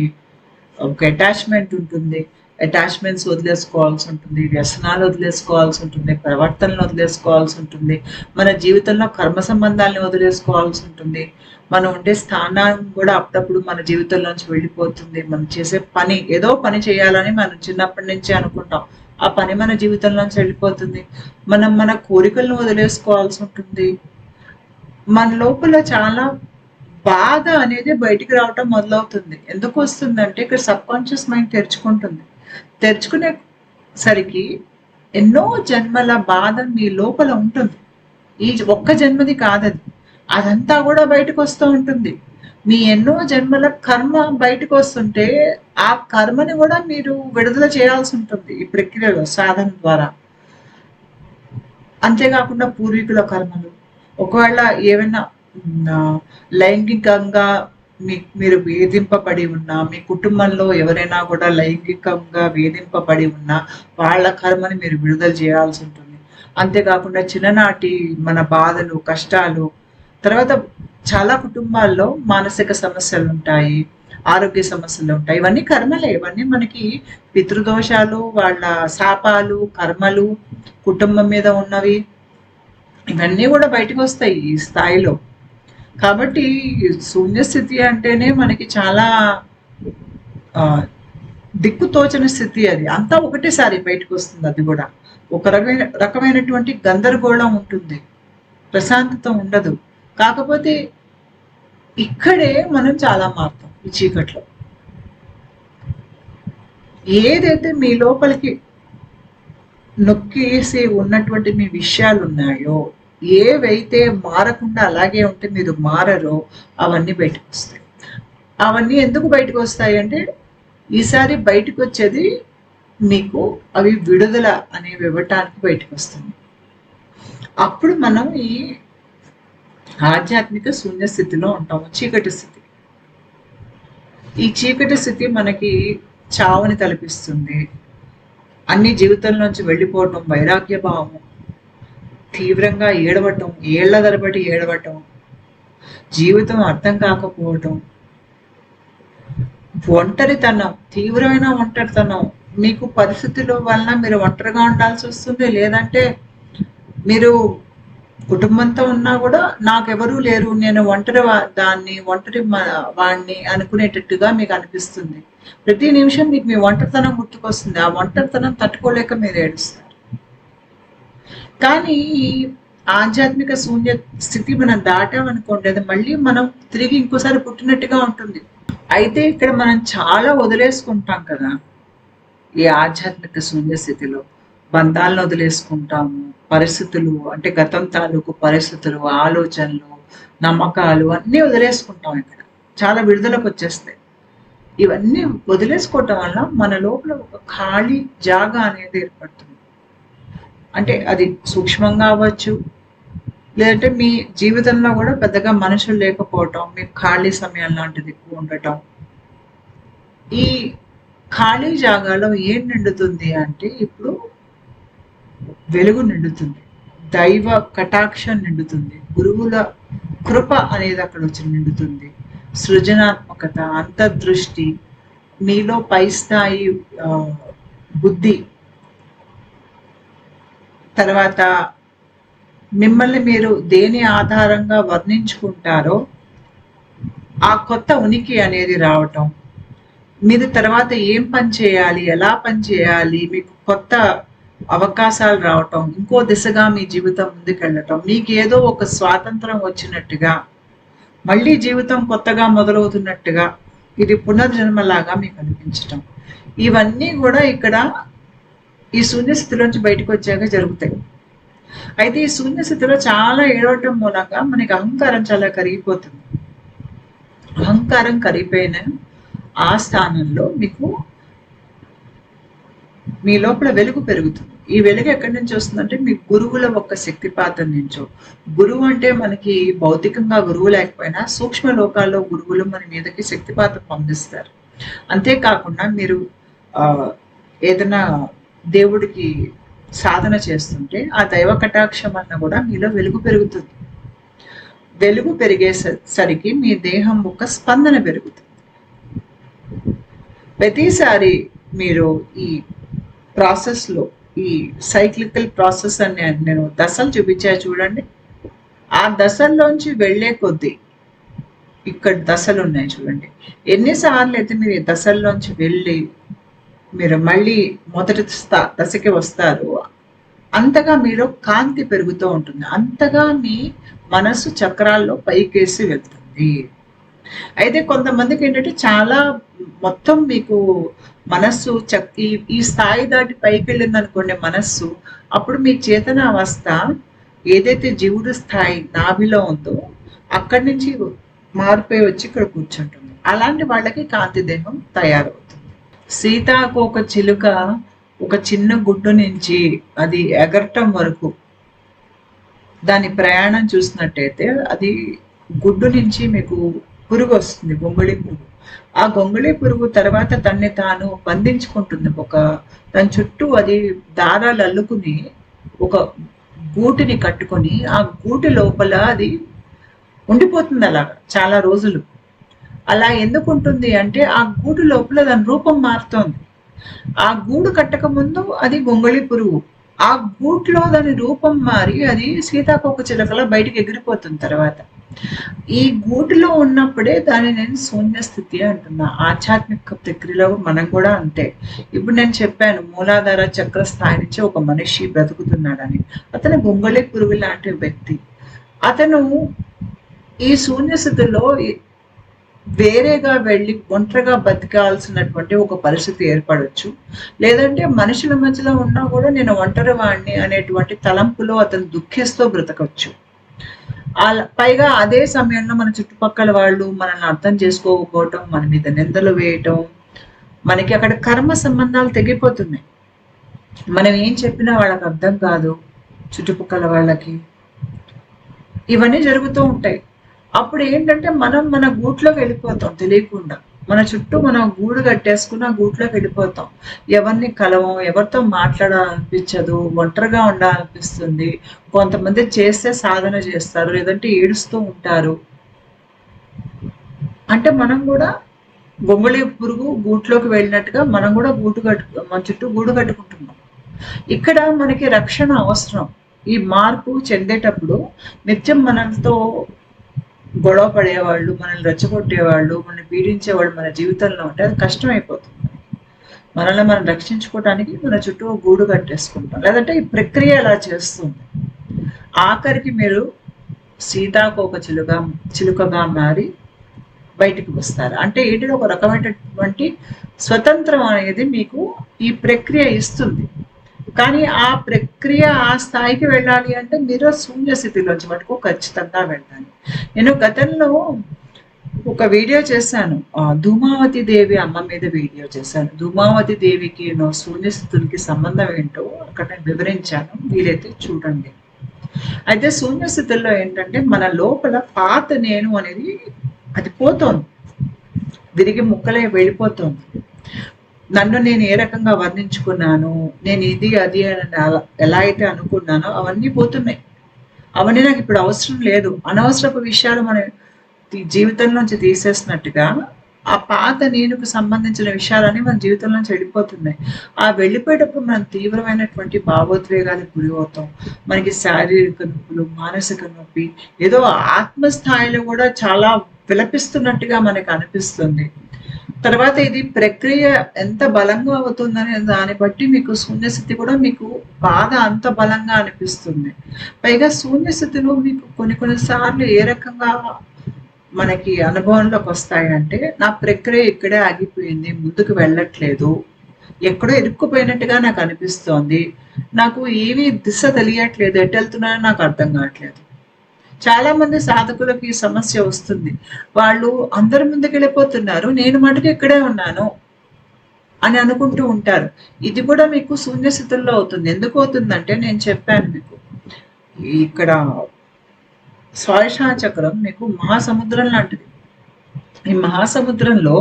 ఒక అటాచ్మెంట్ ఉంటుంది. అటాచ్మెంట్స్ వదిలేసుకోవాల్సి ఉంటుంది, వ్యసనాలు వదిలేసుకోవాల్సి ఉంటుంది, ప్రవర్తనలు వదిలేసుకోవాల్సి ఉంటుంది, మన జీవితంలో కర్మ సంబంధాలను వదిలేసుకోవాల్సి ఉంటుంది, మనం ఉండే స్థానాన్ని కూడా అప్పుడప్పుడు మన జీవితంలోంచి వెళ్ళిపోతుంది. మనం చేసే పని, ఏదో పని చేయాలని మనం చిన్నప్పటి నుంచి అనుకుంటాం, ఆ పని మన జీవితంలోంచి వెళ్ళిపోతుంది. మనం మన కోరికలను వదిలేసుకోవాల్సి ఉంటుంది. మన లోపల చాలా బాధ అనేది బయటికి రావటం మొదలవుతుంది. ఎందుకు వస్తుందంటే ఇక్కడ సబ్ కాన్షియస్ మైండ్ తెరుచుకునేసరికి ఎన్నో జన్మల బాధ మీ లోపల ఉంటుంది. ఈ ఒక్క జన్మది కాదది, అదంతా కూడా బయటకు వస్తూ ఉంటుంది. మీ ఎన్నో జన్మల కర్మ బయటకు వస్తుంటే ఆ కర్మని కూడా మీరు విడుదల చేయాల్సి ఉంటుంది ఈ ప్రక్రియలో, సాధన ద్వారా. అంతేకాకుండా పూర్వీకుల కర్మలు, ఒకవేళ ఏమైనా లైంగికంగా మీరు వేధింపబడి ఉన్నా, మీ కుటుంబంలో ఎవరైనా కూడా లైంగికంగా వేధింపబడి ఉన్నా వాళ్ళ కర్మని మీరు విడుదల చేయాల్సి ఉంటుంది. అంతేకాకుండా చిన్ననాటి మన బాధలు, కష్టాలు, తర్వాత చాలా కుటుంబాల్లో మానసిక సమస్యలు ఉంటాయి, ఆరోగ్య సమస్యలు ఉంటాయి. ఇవన్నీ కర్మలే. ఇవన్నీ మనకి పితృదోషాలు, వాళ్ళ శాపాలు, కర్మలు, కుటుంబం మీద ఉన్నవి, ఇవన్నీ కూడా బయటకు వస్తాయి ఈ స్థాయిలో. కాబట్టి శూన్యస్థితి అంటేనే మనకి చాలా దిక్కుతోచని స్థితి. అది అంతా ఒకటేసారి బయటకు వస్తుంది. అది కూడా ఒక రకమైనటువంటి గందరగోళం ఉంటుంది, ప్రశాంతత ఉండదు. కాకపోతే ఇక్కడే మనం చాలా మారుతాం. ఈ చీకట్లో ఏదైతే మీ లోపలికి నొక్కేసి ఉన్నటువంటి మీ విషయాలు ఉన్నాయో, ఏవైతే మారకుండా అలాగే ఉంటే మీరు మారరో, అవన్నీ బయటకు వస్తాయి. అవన్నీ ఎందుకు బయటకు వస్తాయి అంటే, ఈసారి బయటకు వచ్చేది మీకు అవి విడుదల అనేవి ఇవ్వటానికి బయటకు వస్తుంది. అప్పుడు మనం ఈ ఆధ్యాత్మిక శూన్య స్థితిలో ఉంటాము, చీకటి స్థితి. ఈ చీకటి స్థితి మనకి చావుని తలపిస్తుంది. అన్ని జీవితంలోంచి వెళ్ళిపోవటం, వైరాగ్య భావము, తీవ్రంగా ఏడవటం, ఏళ్ల తరబడి ఏడవటం, జీవితం అర్థం కాకపోవటం, ఒంటరితనం, తీవ్రమైన ఒంటరితనం. మీకు పరిస్థితుల వలన మీరు ఒంటరిగా ఉండాల్సి వస్తుంది. లేదంటే మీరు కుటుంబంతో ఉన్నా కూడా నాకెవరూ లేరు, నేను ఒంటరి వాడిని అనుకునేటట్టుగా మీకు అనిపిస్తుంది. ప్రతి నిమిషం మీకు మీ ఒంటరితనం గుర్తుకొస్తుంది. ఆ ఒంటరితనం తట్టుకోలేక మీరు ఏడుస్తారు. కానీ ఈ ఆధ్యాత్మిక శూన్య స్థితి మనం దాటామనుకోండి, అది మళ్ళీ మనం తిరిగి ఇంకోసారి పుట్టినట్టుగా ఉంటుంది. అయితే ఇక్కడ మనం చాలా వదిలేసుకుంటాం కదా. ఈ ఆధ్యాత్మిక శూన్య స్థితిలో బంధాలను వదిలేసుకుంటాము. పరిస్థితులు అంటే గతం తాలూకు పరిస్థితులు, ఆలోచనలు, నమ్మకాలు అన్నీ వదిలేసుకుంటాం ఇక్కడ. చాలా విడుదలకొచ్చేస్తాయి. ఇవన్నీ వదిలేసుకోవటం వల్ల మన లోపల ఒక ఖాళీ జాగా అనేది ఏర్పడుతుంది. అంటే అది సూక్ష్మంగా అవ్వచ్చు, లేదంటే మీ జీవితంలో కూడా పెద్దగా మనుషులు లేకపోవటం, మీకు ఖాళీ సమయం లాంటిది ఎక్కువ ఉండటం. ఈ ఖాళీ జాగాలో ఏం నిండుతుంది అంటే ఇప్పుడు వెలుగు నిండుతుంది, దైవ కటాక్షం నిండుతుంది, గురువుల కృప అనేది అక్కడ వచ్చి నిండుతుంది, సృజనాత్మకత, అంతర్దృష్టి, మీలో పై స్థాయి బుద్ధి, తర్వాత మిమ్మల్ని మీరు దేని ఆధారంగా వర్ణించుకుంటారో ఆ కొత్త ఉనికి అనేది రావటం, మీరు తర్వాత ఏం పని చేయాలి, ఎలా పని చేయాలి, మీకు కొత్త అవకాశాలు రావటం, ఇంకో దిశగా మీ జీవితం ముందుకెళ్ళటం, మీకు ఏదో ఒక స్వాతంత్రం వచ్చినట్టుగా, మళ్ళీ జీవితం కొత్తగా మొదలవుతున్నట్టుగా, ఇది పునర్జన్మలాగా మీకు అనిపించటం, ఇవన్నీ కూడా ఇక్కడ ఈ శూన్యస్థితిలోంచి బయటకు వచ్చాక జరుగుతాయి. అయితే ఈ శూన్యస్థితిలో చాలా ఏడవటం మూలంగా మనకి అహంకారం చాలా కరిగిపోతుంది. అహంకారం కరిగిపోయిన ఆ స్థానంలో మీకు మీ లోపల వెలుగు పెరుగుతుంది. ఈ వెలుగు ఎక్కడి నుంచి వస్తుందంటే మీ గురువుల ఒక్క శక్తిపాతం నుంచో. గురువు అంటే మనకి భౌతికంగా గురువు లేకపోయినా సూక్ష్మ లోకాల్లో గురువులు మన మీదకి శక్తిపాతం పంపిస్తారు. అంతేకాకుండా మీరు ఏదైనా దేవుడికి సాధన చేస్తుంటే ఆ దైవ కటాక్షం అన్న కూడా మీలో వెలుగు పెరుగుతుంది. వెలుగు పెరిగేసరికి మీ దేహం ఒక స్పందన పెరుగుతుంది. ప్రతిసారి మీరు ఈ ప్రాసెస్లో, ఈ సైక్లికల్ ప్రాసెస్ అని నేను దశలు చూపించా చూడండి, ఆ దశల్లోంచి వెళ్ళే కొద్దీ ఇక్కడ దశలు ఉన్నాయి చూడండి, ఎన్నిసార్లు అయితే మీరు ఈ దశల్లోంచి వెళ్ళి మీరు మళ్ళీ మొదటి దశకి వస్తారు, అంతగా మీలో కాంతి పెరుగుతూ ఉంటుంది, అంతగా మీ మనస్సు చక్రాల్లో పైకేసి వెళ్తుంది. అయితే కొంతమందికి ఏంటంటే చాలా మొత్తం మీకు మనస్సు ఈ స్థాయి దాటి పైకి వెళ్ళింది అనుకోండి మనస్సు, అప్పుడు మీ చేతన అవస్థ ఏదైతే జీవుడు స్థాయి నాభిలో ఉందో అక్కడి నుంచి మారిపోయి వచ్చి ఇక్కడ కూర్చుంటుంది. అలాంటి వాళ్ళకి కాంతి దేహం తయారవుతుంది. సీతాకోక చిలుక ఒక చిన్న గుడ్డు నుంచి అది ఎగరటం వరకు దాని ప్రయాణం చూసినట్టయితే అది గుడ్డు నుంచి మీకు పురుగు వస్తుంది, గొంగళి పురుగు. ఆ గొంగళి పురుగు తర్వాత తన్ని తాను బంధించుకుంటుంది. దాని చుట్టూ అది దారాలు అల్లుకుని ఒక గూటిని కట్టుకొని ఆ గూటి లోపల అది ఉండిపోతుంది అలా చాలా రోజులు. అలా ఎందుకు ఉంటుంది అంటే ఆ గూడు లోపల దాని రూపం మారుతోంది. ఆ గూడు కట్టక ముందు అది గొంగళి పురుగు, ఆ గూట్లో దాని రూపం మారి అది సీతాకోక చిలకలా బయటికి ఎగిరిపోతుంది. తర్వాత ఈ గూటిలో ఉన్నప్పుడే దాన్ని నేను శూన్య స్థితి అంటున్నా. ఆధ్యాత్మిక ప్రక్రియలో మనం కూడా అంతే. ఇప్పుడు నేను చెప్పాను మూలాధార చక్ర స్థాయి నుంచి ఒక మనిషి బ్రతుకుతున్నాడని. అతను గొంగళి పురుగు లాంటి వ్యక్తి. అతను ఈ శూన్య స్థితిలో వేరేగా వెళ్ళి ఒంటరిగా బతకాల్సినటువంటి ఒక పరిస్థితి ఏర్పడవచ్చు. లేదంటే మనుషుల మధ్యలో ఉన్నా కూడా నేను ఒంటరి వాడిని అనేటువంటి తలంపులో అతను దుఃఖిస్తూ బ్రతకవచ్చు. పైగా అదే సమయంలో మన చుట్టుపక్కల వాళ్ళు మనల్ని అర్థం చేసుకోకపోవటం, మన మీద నిందలు వేయటం, మనకి అక్కడ కర్మ సంబంధాలు తెగిపోతున్నాయి. మనం ఏం చెప్పినా వాళ్ళకి అర్థం కాదు చుట్టుపక్కల వాళ్ళకి. ఇవన్నీ జరుగుతూ ఉంటాయి. అప్పుడు ఏంటంటే మనం మన గూట్లోకి వెళ్ళిపోతాం తెలియకుండా. మన చుట్టూ మనం గూడు కట్టేసుకున్న గూట్లోకి వెళ్ళిపోతాం. ఎవరిని కలవం, ఎవరితో మాట్లాడాలనిపించదు, ఒంటరిగా ఉండాలనిపిస్తుంది. కొంతమంది చేస్తే సాధన చేస్తారు, లేదంటే ఏడుస్తూ ఉంటారు. అంటే మనం కూడా గొంగళి పురుగు గూట్లోకి వెళ్ళినట్టుగా మనం కూడా మన చుట్టూ గూడు కట్టుకుంటున్నాం. ఇక్కడ మనకి రక్షణ అవసరం. ఈ మార్పు చెందేటప్పుడు నిత్యం మనతో గొడవ పడేవాళ్ళు, మనల్ని రెచ్చగొట్టేవాళ్ళు, మనల్ని పీడించేవాళ్ళు మన జీవితంలో ఉంటే అది కష్టమైపోతుంది. మనల్ని మనం రక్షించుకోవడానికి మన చుట్టూ గూడు కట్టేసుకుంటాం. లేదంటే ఈ ప్రక్రియ అలా చేస్తుంది. ఆఖరికి మీరు సీతాకోక చిలుకగా మారి బయటికి వస్తారు. అంటే ఏంటి, ఒక రకమైనటువంటి స్వతంత్రం అనేది మీకు ఈ ప్రక్రియ ఇస్తుంది. కానీ ఆ ప్రక్రియ ఆ స్థాయికి వెళ్ళాలి అంటే మీరు శూన్య స్థితిలోంచి మటుకు ఖచ్చితంగా వెళ్ళాలి. నేను గతంలో ఒక వీడియో చేశాను. ధూమావతి దేవి అమ్మ మీద వీడియో చేశాను. ధూమావతి దేవికి శూన్య స్థితులకి సంబంధం ఏంటో అక్కడ వివరించాను. వీలైతే చూడండి. అయితే శూన్య స్థితుల్లో ఏంటంటే మన లోపల పాత నేను అనేది అది పోతోంది, విరిగి ముక్కలే వెళ్ళిపోతుంది. నన్ను నేను ఏ రకంగా వర్ణించుకున్నాను, నేను ఇది అది అని ఎలా అయితే అనుకున్నానో అవన్నీ పోతున్నాయి. అవన్నీ నాకు ఇప్పుడు అవసరం లేదు. అనవసరపు విషయాలు మన జీవితంలోంచి తీసేసినట్టుగా ఆ పాత నేనుకు సంబంధించిన విషయాలన్నీ మన జీవితంలోంచి వెళ్ళిపోతున్నాయి. ఆ వెళ్ళిపోయేటప్పుడు మనం తీవ్రమైనటువంటి భావోద్వేగాలకు గురి అవుతాం. మనకి శారీరక నొప్పులు, మానసిక నొప్పి, ఏదో ఆత్మస్థాయిలో కూడా చాలా విలపిస్తున్నట్టుగా మనకు అనిపిస్తుంది. తర్వాత ఇది ప్రక్రియ ఎంత బలంగా అవుతుందనే దాన్ని బట్టి మీకు శూన్యస్థితి కూడా మీకు బాధ అంత బలంగా అనిపిస్తుంది. పైగా శూన్యస్థితిలో మీకు కొన్ని సార్లు ఏ రకంగా మనకి అనుభవంలోకి వస్తాయంటే, నా ప్రక్రియ ఇక్కడే ఆగిపోయింది, ముందుకు వెళ్ళట్లేదు, ఎక్కడో ఇరుక్కుపోయినట్టుగా నాకు అనిపిస్తోంది, నాకు ఏమీ దిశ తెలియట్లేదు, ఎటు వెళ్తున్నానో నాకు అర్థం కావట్లేదు. చాలా మంది సాధకులకు ఈ సమస్య వస్తుంది. వాళ్ళు అందరి ముందుకు వెళ్ళిపోతున్నారు, నేను మటుకు ఇక్కడే ఉన్నాను అని అనుకుంటూ ఉంటారు. ఇది కూడా మీకు శూన్యస్థితుల్లో అవుతుంది. ఎందుకు అవుతుందంటే నేను చెప్పాను మీకు, ఇక్కడ స్వాదిష్టాన చక్రం మీకు మహాసముద్రం లాంటిది. ఈ మహాసముద్రంలో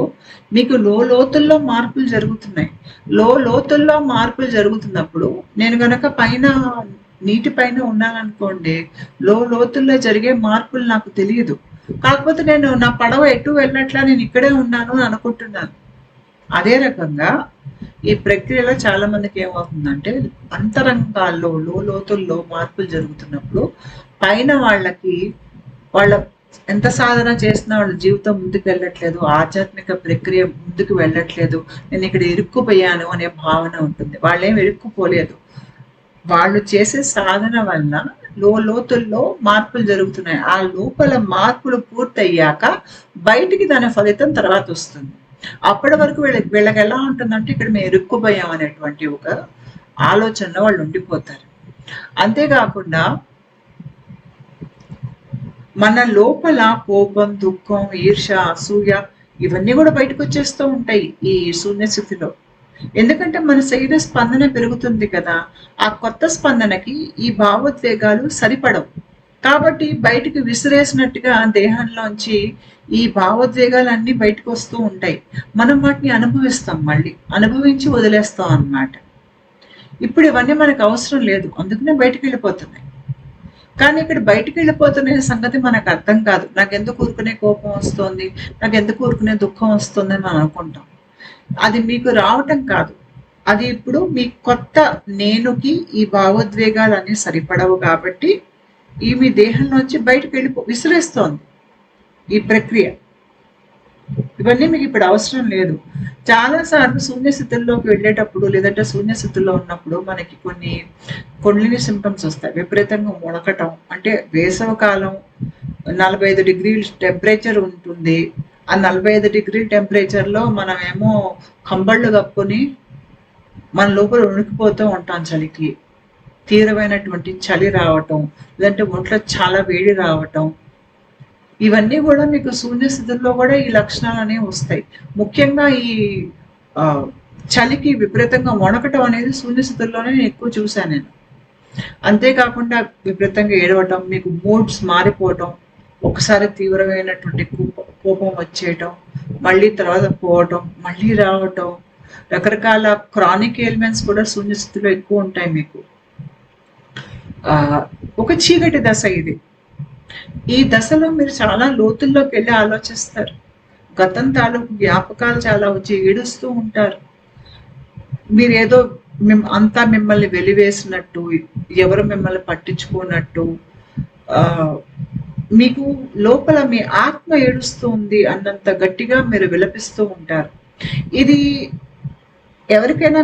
మీకు లోతుల్లో మార్పులు జరుగుతున్నాయి. లోతుల్లో మార్పులు జరుగుతున్నప్పుడు నేను గనక పైన నీటి పైన ఉన్నాననుకోండి, లోతుల్లో జరిగే మార్పులు నాకు తెలియదు. కాకపోతే నేను నా పడవ ఎటు వెళ్ళట్లా, నేను ఇక్కడే ఉన్నాను అని అనుకుంటున్నాను. అదే రకంగా ఈ ప్రక్రియలో చాలా మందికి ఏమవుతుందంటే, అంతరంగాల్లో లోతుల్లో మార్పులు జరుగుతున్నప్పుడు పైన వాళ్ళ ఎంత సాధన చేసినా వాళ్ళ జీవితం ముందుకు వెళ్ళట్లేదు, ఆధ్యాత్మిక ప్రక్రియ ముందుకు వెళ్ళట్లేదు, నేను ఇక్కడ ఇరుక్కుపోయాను అనే భావన ఉంటుంది. వాళ్ళేం ఇరుక్కుపోలేదు, వాళ్ళు చేసే సాధన వల్ల లోతుల్లో మార్పులు జరుగుతున్నాయి. ఆ లోపల మార్పులు పూర్తయ్యాక బయటికి దాని ఫలితం తర్వాత వస్తుంది. అప్పటి వరకు వీళ్ళకి ఎలా ఉంటుందంటే, ఇక్కడ మేము ఇరుక్కుపోయాం అనేటువంటి ఒక ఆలోచనలో వాళ్ళు ఉండిపోతారు. అంతేకాకుండా మన లోపల కోపం, దుఃఖం, ఈర్ష, అసూయ ఇవన్నీ కూడా బయటకు వచ్చేస్తూ ఉంటాయి ఈ శూన్యస్థితిలో. ఎందుకంటే మన శరీర స్పందన పెరుగుతుంది కదా, ఆ కొత్త స్పందనకి ఈ భావోద్వేగాలు సరిపడవు. కాబట్టి బయటికి విసిరేసినట్టుగా దేహంలోంచి ఈ భావోద్వేగాలన్నీ బయటకు వస్తూ ఉంటాయి. మనం వాటిని అనుభవిస్తాం, మళ్ళీ అనుభవించి వదిలేస్తాం అన్నమాట. ఇప్పుడు ఇవన్నీ మనకు అవసరం లేదు, అందుకనే బయటకు వెళ్ళిపోతున్నాయి. కానీ ఇక్కడ బయటికి వెళ్ళిపోతున్న సంగతి మనకు అర్థం కాదు. నాకెందుకు ఊరుకునే కోపం వస్తుంది, నాకెందుకు ఊరుకునే దుఃఖం వస్తుంది అని మనం అనుకుంటాం. అది మీకు రావటం కాదు, అది ఇప్పుడు మీ కొత్త నేనుకి ఈ భావోద్వేగాలన్నీ సరిపడవు కాబట్టి ఈ మీ దేహంలోంచి బయటకు విసిరేస్తోంది ఈ ప్రక్రియ. ఇవన్నీ మీకు ఇప్పుడు అవసరం లేదు. చాలాసార్లు శూన్యస్థితుల్లోకి వెళ్ళేటప్పుడు, లేదంటే శూన్యస్థితుల్లో ఉన్నప్పుడు మనకి కొన్ని సింప్టమ్స్ వస్తాయి. విపరీతంగా మునకటం, అంటే వేసవి కాలం 45 డిగ్రీల టెంపరేచర్ ఉంటుంది. ఆ 45 డిగ్రీల టెంపరేచర్లో మనమేమో కంబళ్ళు కప్పుకొని మన లోపల ఉణికిపోతూ ఉంటాం చలికి. తీవ్రమైనటువంటి చలి రావటం, లేదంటే ఒంట్లో చాలా వేడి రావటం, ఇవన్నీ కూడా మీకు శూన్యస్థితుల్లో కూడా ఈ లక్షణాలు అనేవి వస్తాయి. ముఖ్యంగా ఈ చలికి విపరీతంగా వణకటం అనేది శూన్యస్థితుల్లోనే నేను ఎక్కువ చూశాను నేను. అంతేకాకుండా విపరీతంగా ఏడవటం, మీకు మూడ్స్ మారిపోవటం, ఒకసారి తీవ్రమైనటువంటి కోపం వచ్చేయటం, మళ్ళీ తర్వాత పోవటం, మళ్ళీ రావటం, రకరకాల క్రానిక్ ఎయిల్మెంట్స్ కూడా శూన్యస్థితిలో ఎక్కువ ఉంటాయి మీకు. ఒక చీకటి దశ ఇది. ఈ దశలో మీరు చాలా లోతుల్లోకి వెళ్ళి ఆలోచిస్తారు. గతం తాలూకు జ్ఞాపకాలు చాలా వచ్చి ఏడుస్తూ ఉంటారు. మీరేదో అంతా మిమ్మల్ని వెలివేసినట్టు, ఎవరు మిమ్మల్ని పట్టించుకున్నట్టు, మీకు లోపల మీ ఆత్మ ఏడుస్తుంది అన్నంత గట్టిగా మీరు విలపిస్తూ ఉంటారు. ఇది ఎవరికైనా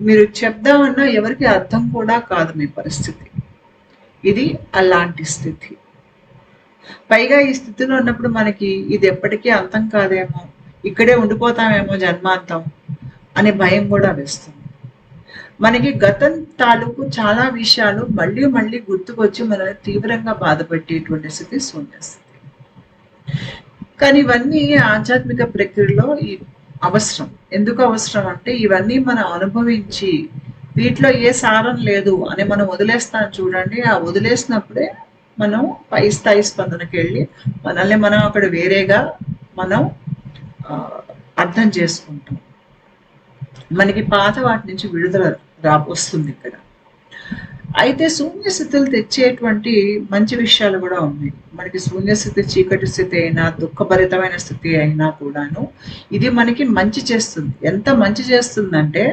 మీరు చెప్దామన్నా ఎవరికి అర్థం కూడా కాదు మీ పరిస్థితి. ఇది అలాంటి స్థితి. పైగా ఈ స్థితిలో ఉన్నప్పుడు మనకి ఇది ఎప్పటికీ అంతం కాదేమో, ఇక్కడే ఉండిపోతామేమో జన్మాంతం అనే భయం కూడా వేస్తుంది. మనకి గతం తాలూకు చాలా విషయాలు మళ్ళీ మళ్ళీ గుర్తుకొచ్చి మనల్ని తీవ్రంగా బాధపెట్టేటువంటి స్థితి శూన్యస్థితి. కానీ ఇవన్నీ ఆధ్యాత్మిక ప్రక్రియలో అవసరం. ఎందుకు అవసరం అంటే ఇవన్నీ మనం అనుభవించి వీటిలో ఏ సారం లేదు అని మనం వదిలేస్తాం చూడండి. ఆ వదిలేసినప్పుడే మనం పై స్థాయి స్పందనకి వెళ్ళి మనల్ని మనం అక్కడ వేరేగా మనం అర్థం చేసుకుంటాం. మనకి పాత వాటి నుంచి విడుదల వస్తుంది ఇక్కడ. అయితే శూన్యస్థితులు తెచ్చేటువంటి మంచి విషయాలు కూడా ఉన్నాయి. మనకి శూన్యస్థితి చీకటి స్థితి అయినా దుఃఖభరితమైన స్థితి అయినా కూడాను ఇది మనకి మంచి చేస్తుంది. ఎంత మంచి చేస్తుందంటే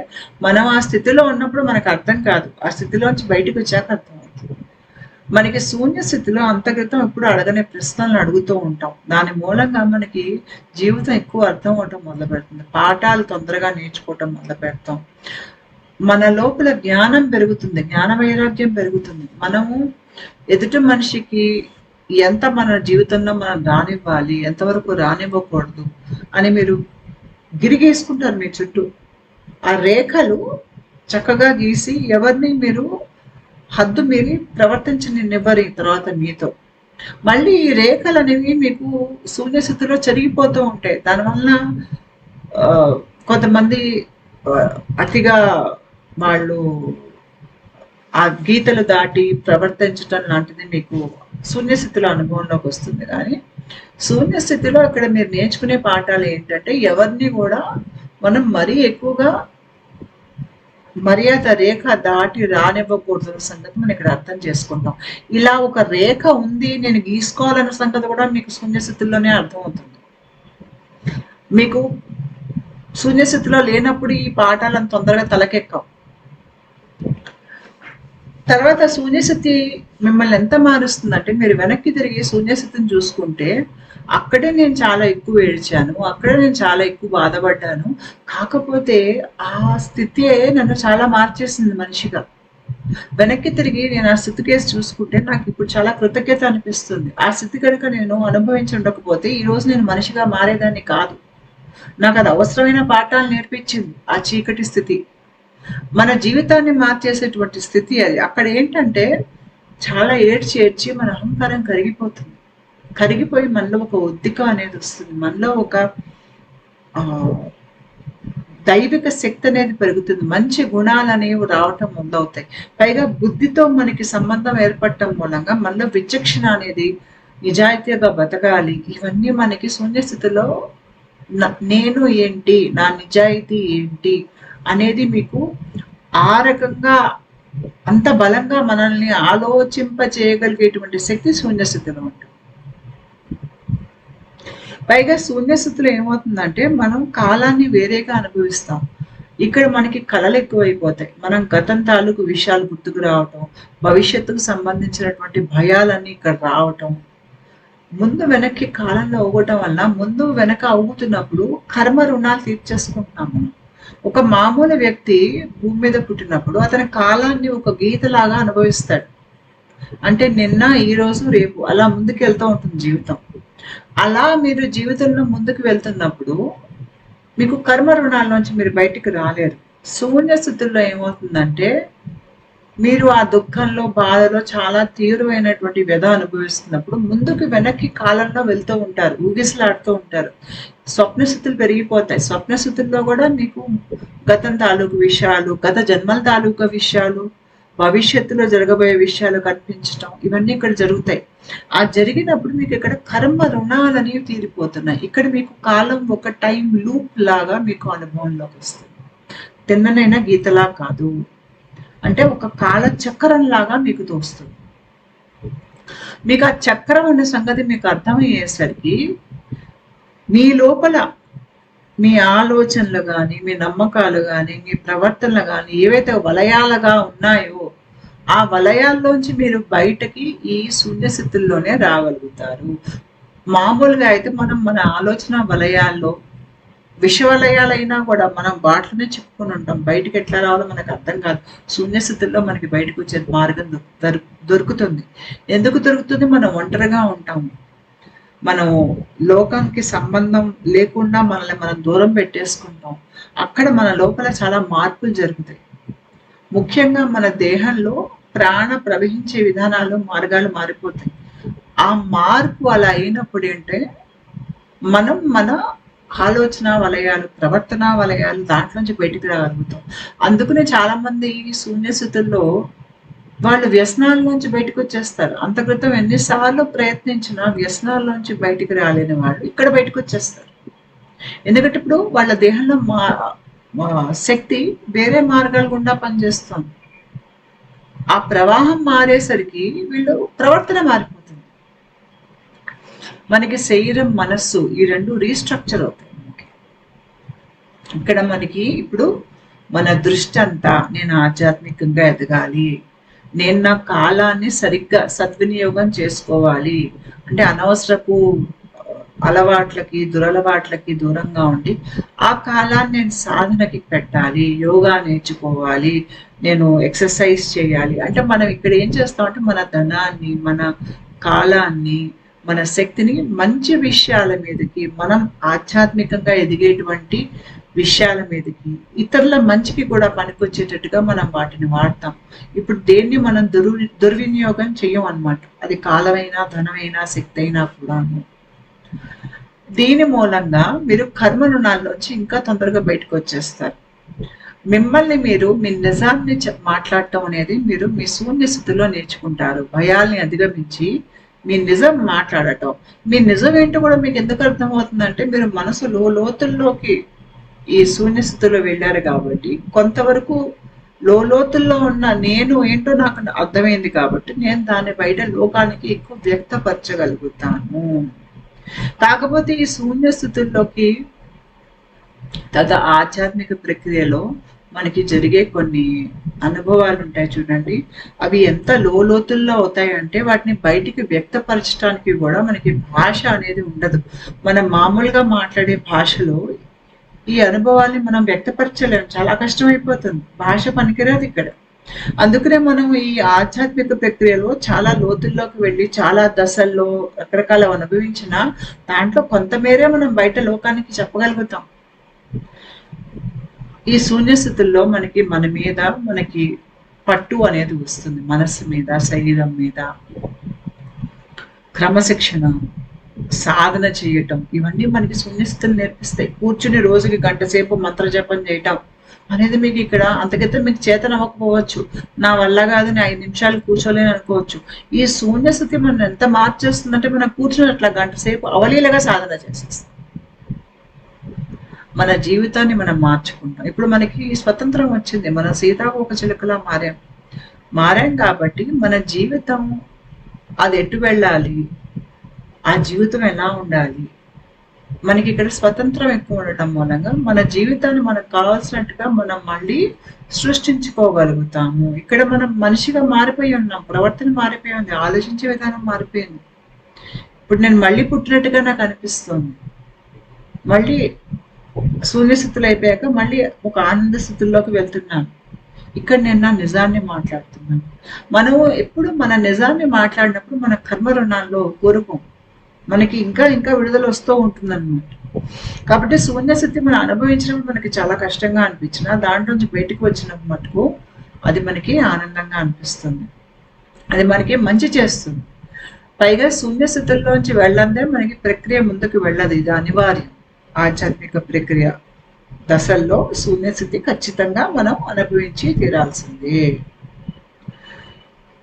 మనం ఆ స్థితిలో ఉన్నప్పుడు మనకు అర్థం కాదు, ఆ స్థితిలోంచి బయటకు వచ్చాక అర్థమవుతుంది. మనకి శూన్య స్థితిలో అంతర్గతం ఎప్పుడు అడగనే ప్రశ్నలను అడుగుతూ ఉంటాం. దాని మూలంగా మనకి జీవితం ఎక్కువ అర్థం అవటం మొదలు పెడుతుంది, పాఠాలు తొందరగా నేర్చుకోవటం మొదలు పెడతాం, మన లోపల జ్ఞానం పెరుగుతుంది, జ్ఞాన వైరాగ్యం పెరుగుతుంది. మనము ఎదుటి మనిషికి ఎంత మన జీవితంలో మనం రానివ్వాలి, ఎంతవరకు రానివ్వకూడదు అని మీరు గిరిగేసుకుంటారు మీ చుట్టూ. ఆ రేఖలు చక్కగా గీసి ఎవరిని మీరు హద్దు మీరి ప్రవర్తించనివ్వరు తర్వాత మీతో. మళ్ళీ ఈ రేఖలు అనేవి మీకు శూన్యస్థితిలో చెరిగిపోతూ ఉంటాయి. దానివల్ల కొంతమంది అతిగా వాళ్ళు ఆ గీతలు దాటి ప్రవర్తించటం లాంటిది మీకు శూన్యస్థితిలో అనుభవంలోకి వస్తుంది. కానీ శూన్యస్థితిలో అక్కడ మీరు నేర్చుకునే పాఠాలు ఏంటంటే ఎవరిని కూడా మనం మరీ ఎక్కువగా మర్యాద రేఖ దాటి రానివ్వకూడదు సంగతి మనం ఇక్కడ అర్థం చేసుకుంటాం. ఇలా ఒక రేఖ ఉంది నేను గీసుకోవాలన్న సంగతి కూడా మీకు శూన్యస్థితిలోనే అర్థమవుతుంది. మీకు శూన్యస్థితిలో లేనప్పుడు ఈ పాఠాలను తొందరగా తలకెక్కవు. తర్వాత శూన్యస్థితి మిమ్మల్ని ఎంత మారుస్తుందంటే మీరు వెనక్కి తిరిగి శూన్యస్థితిని చూసుకుంటే అక్కడే నేను చాలా ఎక్కువ ఏడ్చాను, అక్కడే నేను చాలా ఎక్కువ బాధపడ్డాను, కాకపోతే ఆ స్థితి నన్ను చాలా మార్చేసింది మనిషిగా. వెనక్కి తిరిగి నేను ఆ స్థితి కేసు చూసుకుంటే నాకు ఇప్పుడు చాలా కృతజ్ఞత అనిపిస్తుంది. ఆ స్థితి కనుక నేను అనుభవించి ఉండకపోతే ఈ రోజు నేను మనిషిగా మారేదాన్ని కాదు. నాకు అది అవసరమైన పాఠాలు నేర్పించింది ఆ చీకటి స్థితి. మన జీవితాన్ని మార్చేసేటువంటి స్థితి అది. అక్కడ ఏంటంటే చాలా ఏడ్చి మన అహంకారం కరిగిపోతుంది. కరిగిపోయి మనలో ఒక ఒద్దిక అనేది వస్తుంది, మనలో ఒక దైవిక శక్తి అనేది పెరుగుతుంది, మంచి గుణాలు అనేవి రావటం మొదలవుతాయి. పైగా బుద్ధితో మనకి సంబంధం ఏర్పడటం మూలంగా మనలో విచక్షణ అనేది, నిజాయితీగా బతకాలి, ఇవన్నీ మనకి శూన్యస్థితిలో నేను ఏంటి, నా నిజాయితీ ఏంటి అనేది మీకు ఆ రకంగా అంత బలంగా మనల్ని ఆలోచింప చేయగలిగేటువంటి శక్తి శూన్యస్థితిలో ఉంటుంది. పైగా శూన్యస్థితిలో ఏమవుతుందంటే మనం కాలాన్ని వేరేగా అనుభవిస్తాం. ఇక్కడ మనకి కళలు ఎక్కువైపోతాయి. మనం గతం తాలూకు విషయాలు గుర్తుకు రావటం, భవిష్యత్తుకు సంబంధించినటువంటి భయాలన్నీ ఇక్కడ రావటం, ముందు వెనక్కి కాలంలో అవ్వటం వల్ల ముందు వెనక అవుతున్నప్పుడు కర్మ రుణాలు తీర్చేసుకుంటున్నాం మనం. ఒక మామూలు వ్యక్తి భూమి మీద పుట్టినప్పుడు అతని కాలాన్ని ఒక గీతలాగా అనుభవిస్తాడు. అంటే నిన్న, ఈ రోజు, రేపు అలా ముందుకు వెళ్తూ ఉంటుంది జీవితం. అలా మీరు జీవితంలో ముందుకు వెళ్తున్నప్పుడు మీకు కర్మ రుణాల నుంచి మీరు బయటికి రాలేరు. శూన్య స్థితుల్లో ఏమవుతుందంటే మీరు ఆ దుఃఖంలో, బాధలో చాలా తీవ్రమైనటువంటి వ్యధ అనుభవిస్తున్నప్పుడు ముందుకు వెనక్కి కాలంలో వెళ్తూ ఉంటారు, ఊగిసలాడుతూ ఉంటారు. స్వప్న స్థితులు పెరిగిపోతాయి. స్వప్న స్థితుల్లో కూడా మీకు గతం తాలూకు విషయాలు, గత జన్మల తాలూకా విషయాలు, భవిష్యత్తులో జరగబోయే విషయాలు కనిపించటం, ఇవన్నీ ఇక్కడ జరుగుతాయి. ఆ జరిగినప్పుడు మీకు ఇక్కడ కర్మ రుణాలు అనేవి తీరిపోతున్నాయి. ఇక్కడ మీకు కాలం ఒక టైం లూప్ లాగా మీకు అనుభవంలోకి వస్తుంది. తిన్ననైనా గీతలా కాదు, అంటే ఒక కాల చక్రం లాగా మీకు తోస్తుంది. మీకు ఆ చక్రం అనే సంగతి మీకు అర్థమయ్యేసరికి మీ లోపల మీ ఆలోచనలు కానీ, మీ నమ్మకాలు కానీ, మీ ప్రవర్తనలు కానీ ఏవైతే వలయాలుగా ఉన్నాయో ఆ వలయాల్లోంచి మీరు బయటకి ఈ శూన్యస్థితుల్లోనే రాగలుగుతారు. మామూలుగా అయితే మనం మన ఆలోచన వలయాల్లో, విషవలయాలైనా కూడా మనం వాటిలోనే చెప్పుకొని ఉంటాం. బయటకు ఎట్లా రావాలో మనకు అర్థం కాదు. శూన్యస్థితుల్లో మనకి బయటకు వచ్చే మార్గం దొరుకుతుంది. ఎందుకు దొరుకుతుంది? మనం ఒంటరిగా ఉంటాము. మనం లోకంకి సంబంధం లేకుండా మనల్ని మనం దూరం పెట్టేసుకుంటాం. అక్కడ మన లోపల చాలా మార్పులు జరుగుతాయి. ముఖ్యంగా మన దేహంలో ప్రాణ ప్రవహించే విధానాలు, మార్గాలు మారిపోతాయి. ఆ మార్పు అలా అయినప్పుడేంటే, మనం మన ఆలోచన వలయాలు, ప్రవర్తన వలయాలు దాంట్లోంచి బయటికి రాగలుగుతాం. అందుకనే చాలామంది ఈ శూన్య స్థితుల్లో వాళ్ళు వ్యసనాల్లోంచి బయటకొచ్చేస్తారు. అంత క్రితం ఎన్ని సార్లు ప్రయత్నించినా వ్యసనాల్లోంచి బయటికి రాలేని వాళ్ళు ఇక్కడ బయటకొచ్చేస్తారు. ఎందుకంటే ఇప్పుడు వాళ్ళ దేహంలో మా శక్తి వేరే మార్గాల గుండా పనిచేస్తుంది. ఆ ప్రవాహం మారేసరికి వీళ్ళు ప్రవర్తన మారిపోతుంది. మనకి శరీరం, మనస్సు ఈ 2 రీస్ట్రక్చర్ అవుతాయి మనకి. ఇక్కడ మనకి ఇప్పుడు మన దృష్టి అంతా నేను ఆధ్యాత్మికంగా ఎదగాలి, నేను నా కాలాన్ని సరిగ్గా సద్వినియోగం చేసుకోవాలి, అంటే అనవసరపు అలవాట్లకి, దురలవాట్లకి దూరంగా ఉండి ఆ కాలాన్ని నేను సాధనకి పెట్టాలి, యోగా నేర్చుకోవాలి, నేను ఎక్సర్సైజ్ చేయాలి. అంటే మనం ఇక్కడ ఏం చేస్తామంటే మన ధనాన్ని, మన కాలాన్ని, మన శక్తిని మంచి విషయాల మీదకి, మనం ఆధ్యాత్మికంగా ఎదిగేటువంటి విషయాల మీదకి, ఇతరుల మంచికి కూడా పనికొచ్చేటట్టుగా మనం వాటిని వాడతాం. ఇప్పుడు దేన్ని మనం దుర్వినియోగం చెయ్యం అన్నమాట. అది కాలమైనా, ధనమైనా, శక్తి అయినా కూడాను. దీని మూలంగా మీరు కర్మ రుణాల్లోంచి ఇంకా తొందరగా బయటకు వచ్చేస్తారు. మిమ్మల్ని మీరు మీ నిజాన్ని మాట్లాడటం అనేది మీరు మీ శూన్య స్థితిలో నేర్చుకుంటారు. భయాల్ని అధిగమించి మీ నిజం మాట్లాడటం. మీ నిజం ఏంటో కూడా మీకు ఎందుకు అర్థమవుతుందంటే మీరు మనసులో లోతుల్లోకి ఈ శూన్య స్థితిలో వెళ్ళారు కాబట్టి కొంతవరకు లోతుల్లో ఉన్న నేను ఏంటో నాకు అర్థమైంది కాబట్టి నేను దాన్ని బయట లోకానికి ఎక్కువ వ్యక్తపరచగలుగుతాను. కాకపోతే ఈ శూన్య స్థితుల్లోకి ఆధ్యాత్మిక ప్రక్రియలో మనకి జరిగే కొన్ని అనుభవాలు ఉంటాయి చూడండి. అవి ఎంత లోతుల్లో అవుతాయంటే వాటిని బయటికి వ్యక్తపరచడానికి కూడా మనకి భాష అనేది ఉండదు. మనం మామూలుగా మాట్లాడే భాషలో ఈ అనుభవాల్ని మనం వ్యక్తపరచలేము, చాలా కష్టమైపోతుంది, భాష పనికిరాదు ఇక్కడ. అందుకనే మనం ఈ ఆధ్యాత్మిక ప్రక్రియలో చాలా లోతుల్లోకి వెళ్ళి చాలా దశల్లో రకరకాల అనుభవించిన దాంట్లో కొంతమేరే మనం బయట లోకానికి చెప్పగలుగుతాం. ఈ శూన్య స్థితుల్లో మనకి మన మీద మనకి పట్టు అనేది వస్తుంది, మనస్సు మీద, శరీరం మీద. క్రమశిక్షణ, సాధన చేయటం, ఇవన్నీ మనకి శూన్యస్థితులు నేర్పిస్తాయి. కూర్చుని రోజుకి గంట సేపు మంత్ర జపం చేయటం అనేది మీకు ఇక్కడ అంతకైతే మీకు చేతన అవ్వకపోవచ్చు. నా వల్ల కాదు, నేను 5 నిమిషాలు కూర్చోలేని అనుకోవచ్చు. ఈ శూన్యస్థితి మనం ఎంత మార్చేస్తుందంటే మనం కూర్చుని అట్లా గంట సేపు అవలీలగా సాధన చేసేస్తాం. మన జీవితాన్ని మనం మార్చుకుంటాం. ఇప్పుడు మనకి స్వతంత్రం వచ్చింది, మనం సీతాకోక చిలుకలా మారాం కాబట్టి మన జీవితం అది ఎటు వెళ్ళాలి, ఆ జీవితం ఎలా ఉండాలి, మనకి ఇక్కడ స్వతంత్రం ఎక్కువ ఉండటం మూలంగా మన జీవితాన్ని మనకు కావాల్సినట్టుగా మనం మళ్ళీ సృష్టించుకోగలుగుతాము. ఇక్కడ మనం మనిషిగా మారిపోయి ఉన్నాం, ప్రవర్తన మారిపోయి ఉంది, ఆలోచించే విధానం మారిపోయింది. ఇప్పుడు నేను మళ్ళీ పుట్టినట్టుగా నాకు అనిపిస్తుంది. మళ్ళీ శూన్యస్థితులు అయిపోయాక మళ్ళీ ఒక ఆనంద స్థితుల్లోకి వెళ్తున్నాను. ఇక్కడ నేను నా నిజాన్ని మాట్లాడుతున్నాను. మనం ఎప్పుడు మన నిజాన్ని మాట్లాడినప్పుడు మన కర్మ రుణాల్లో కోరుకోం, మనకి ఇంకా ఇంకా విడుదల వస్తూ ఉంటుంది అనమాట. కాబట్టి శూన్యస్థితి మనం అనుభవించినప్పుడు మనకి చాలా కష్టంగా అనిపించిన దాంట్లో నుంచి బయటకు వచ్చినప్పుడు మటుకు అది మనకి ఆనందంగా అనిపిస్తుంది, అది మనకి మంచి చేస్తుంది. పైగా శూన్యస్థితుల్లోంచి వెళ్ళందే మనకి ప్రక్రియ ముందుకు వెళ్ళదు, ఇది అనివార్యం. ఆధ్యాత్మిక ప్రక్రియ దశల్లో శూన్యస్థితి ఖచ్చితంగా మనం అనుభవించి తీరాల్సిందే.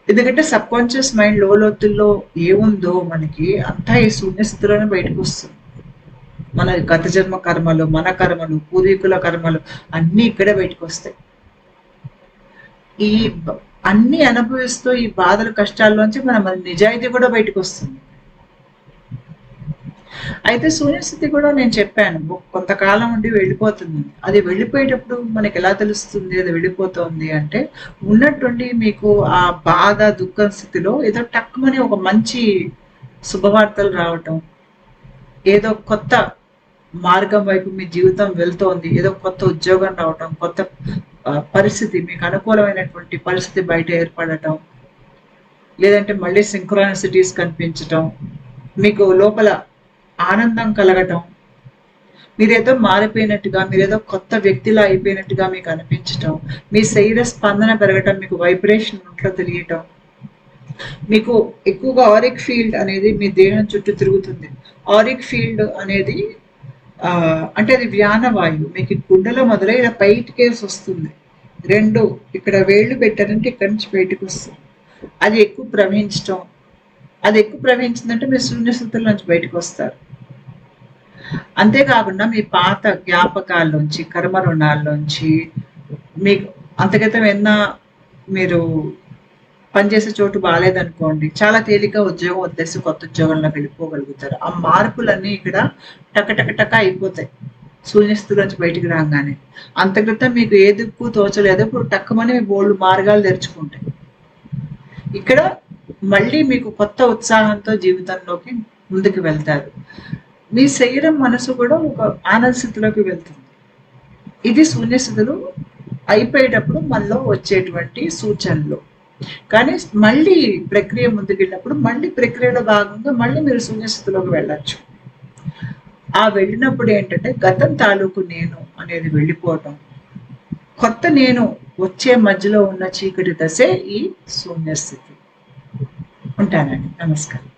ఎందుకంటే సబ్ కాన్షియస్ మైండ్ లోతుల్లో ఏముందో మనకి అంతా ఈ శూన్యస్థితిలోనే బయటకు వస్తుంది. మన గత జన్మ కర్మలు, మన కర్మలు, పూర్వీకుల కర్మలు అన్నీ ఇక్కడే బయటకు వస్తాయి. ఈ అన్ని అనుభవిస్తూ ఈ బాధల కష్టాల్లోంచి మన నిజాయితీ కూడా బయటకు వస్తుంది. అయితే శూన్యస్థితి కూడా నేను చెప్పాను కొంతకాలం ఉండి వెళ్ళిపోతుంది. అది వెళ్ళిపోయేటప్పుడు మనకి ఎలా తెలుస్తుంది అది వెళ్ళిపోతుంది అంటే, ఉన్నట్టుండి మీకు ఆ బాధ దుఃఖం స్థితిలో ఏదో టక్కుమని ఒక మంచి శుభవార్తలు రావటం, ఏదో కొత్త మార్గం వైపు మీ జీవితం వెళ్తోంది, ఏదో కొత్త ఉద్యోగం రావటం, కొత్త పరిస్థితి, మీకు అనుకూలమైనటువంటి పరిస్థితి బయట ఏర్పడటం, లేదంటే మళ్ళీ సింక్రానిసిటీస్ కనిపించటం, మీకు లోపల ఆనందం కలగటం, మీరేదో మారిపోయినట్టుగా, మీరేదో కొత్త వ్యక్తిలా అయిపోయినట్టుగా మీకు అనిపించటం, మీ శరీర స్పందన పెరగటం, మీకు వైబ్రేషన్ ఒంట్లో తెలియటం, మీకు ఎక్కువగా ఆరిక్ ఫీల్డ్ అనేది మీ దేహం చుట్టూ తిరుగుతుంది. ఆరిక్ ఫీల్డ్ అనేది అంటే అది వ్యానవాయువు. మీకు గుండెలో మొదలై ఇలా బయటికేసి వస్తుంది. 2 ఇక్కడ వేళ్ళు పెట్టారంటే ఇక్కడి నుంచి బయటకు వస్తుంది. అది ఎక్కువ ప్రవహించటం. అది ఎక్కువ ప్రవహించిందంటే మీరు శూన్య స్థితిలో నుంచి బయటకు వస్తారు. అంతేకాకుండా మీ పాత జ్ఞాపకాల్లోంచి, కర్మ రుణాల్లోంచి మీకు అంతక్రితం ఏదన్నా మీరు పనిచేసే చోటు బాలేదనుకోండి, చాలా తేలిగ్గా ఉద్యోగం వదిలేసి కొత్త ఉద్యోగంలోకి వెళ్ళిపోగలుగుతారు. ఆ మార్పులన్నీ ఇక్కడ టక టక టక అయిపోతాయి. శూన్యస్థితిలోంచి బయటికి రాంగానే. అంతక్రితం మీకు ఏ దిక్కు తోచలేదో ఇప్పుడు టక్కుమని బోలెడు మార్గాలు తెరుచుకుంటాయి. ఇక్కడ మళ్ళీ మీకు కొత్త ఉత్సాహంతో జీవితంలోకి ముందుకు వెళ్తారు. మీ శరీరం, మనసు కూడా ఒక ఆనంద స్థితిలోకి వెళ్తుంది. ఇది శూన్యస్థితులు అయిపోయేటప్పుడు మనలో వచ్చేటువంటి సూచనలు. కానీ మళ్ళీ ప్రక్రియ ముందుకెళ్ళినప్పుడు మళ్ళీ ప్రక్రియలో భాగంగా మళ్ళీ మీరు శూన్యస్థితిలోకి వెళ్ళొచ్చు. ఆ వెళ్ళినప్పుడు ఏంటంటే గతం తాలూకు నేను అనేది వెళ్ళిపోవటం, కొత్త నేను వచ్చే మధ్యలో ఉన్న చీకటి దశే ఈ శూన్యస్థితి. ఉంటానండి. నమస్కారం.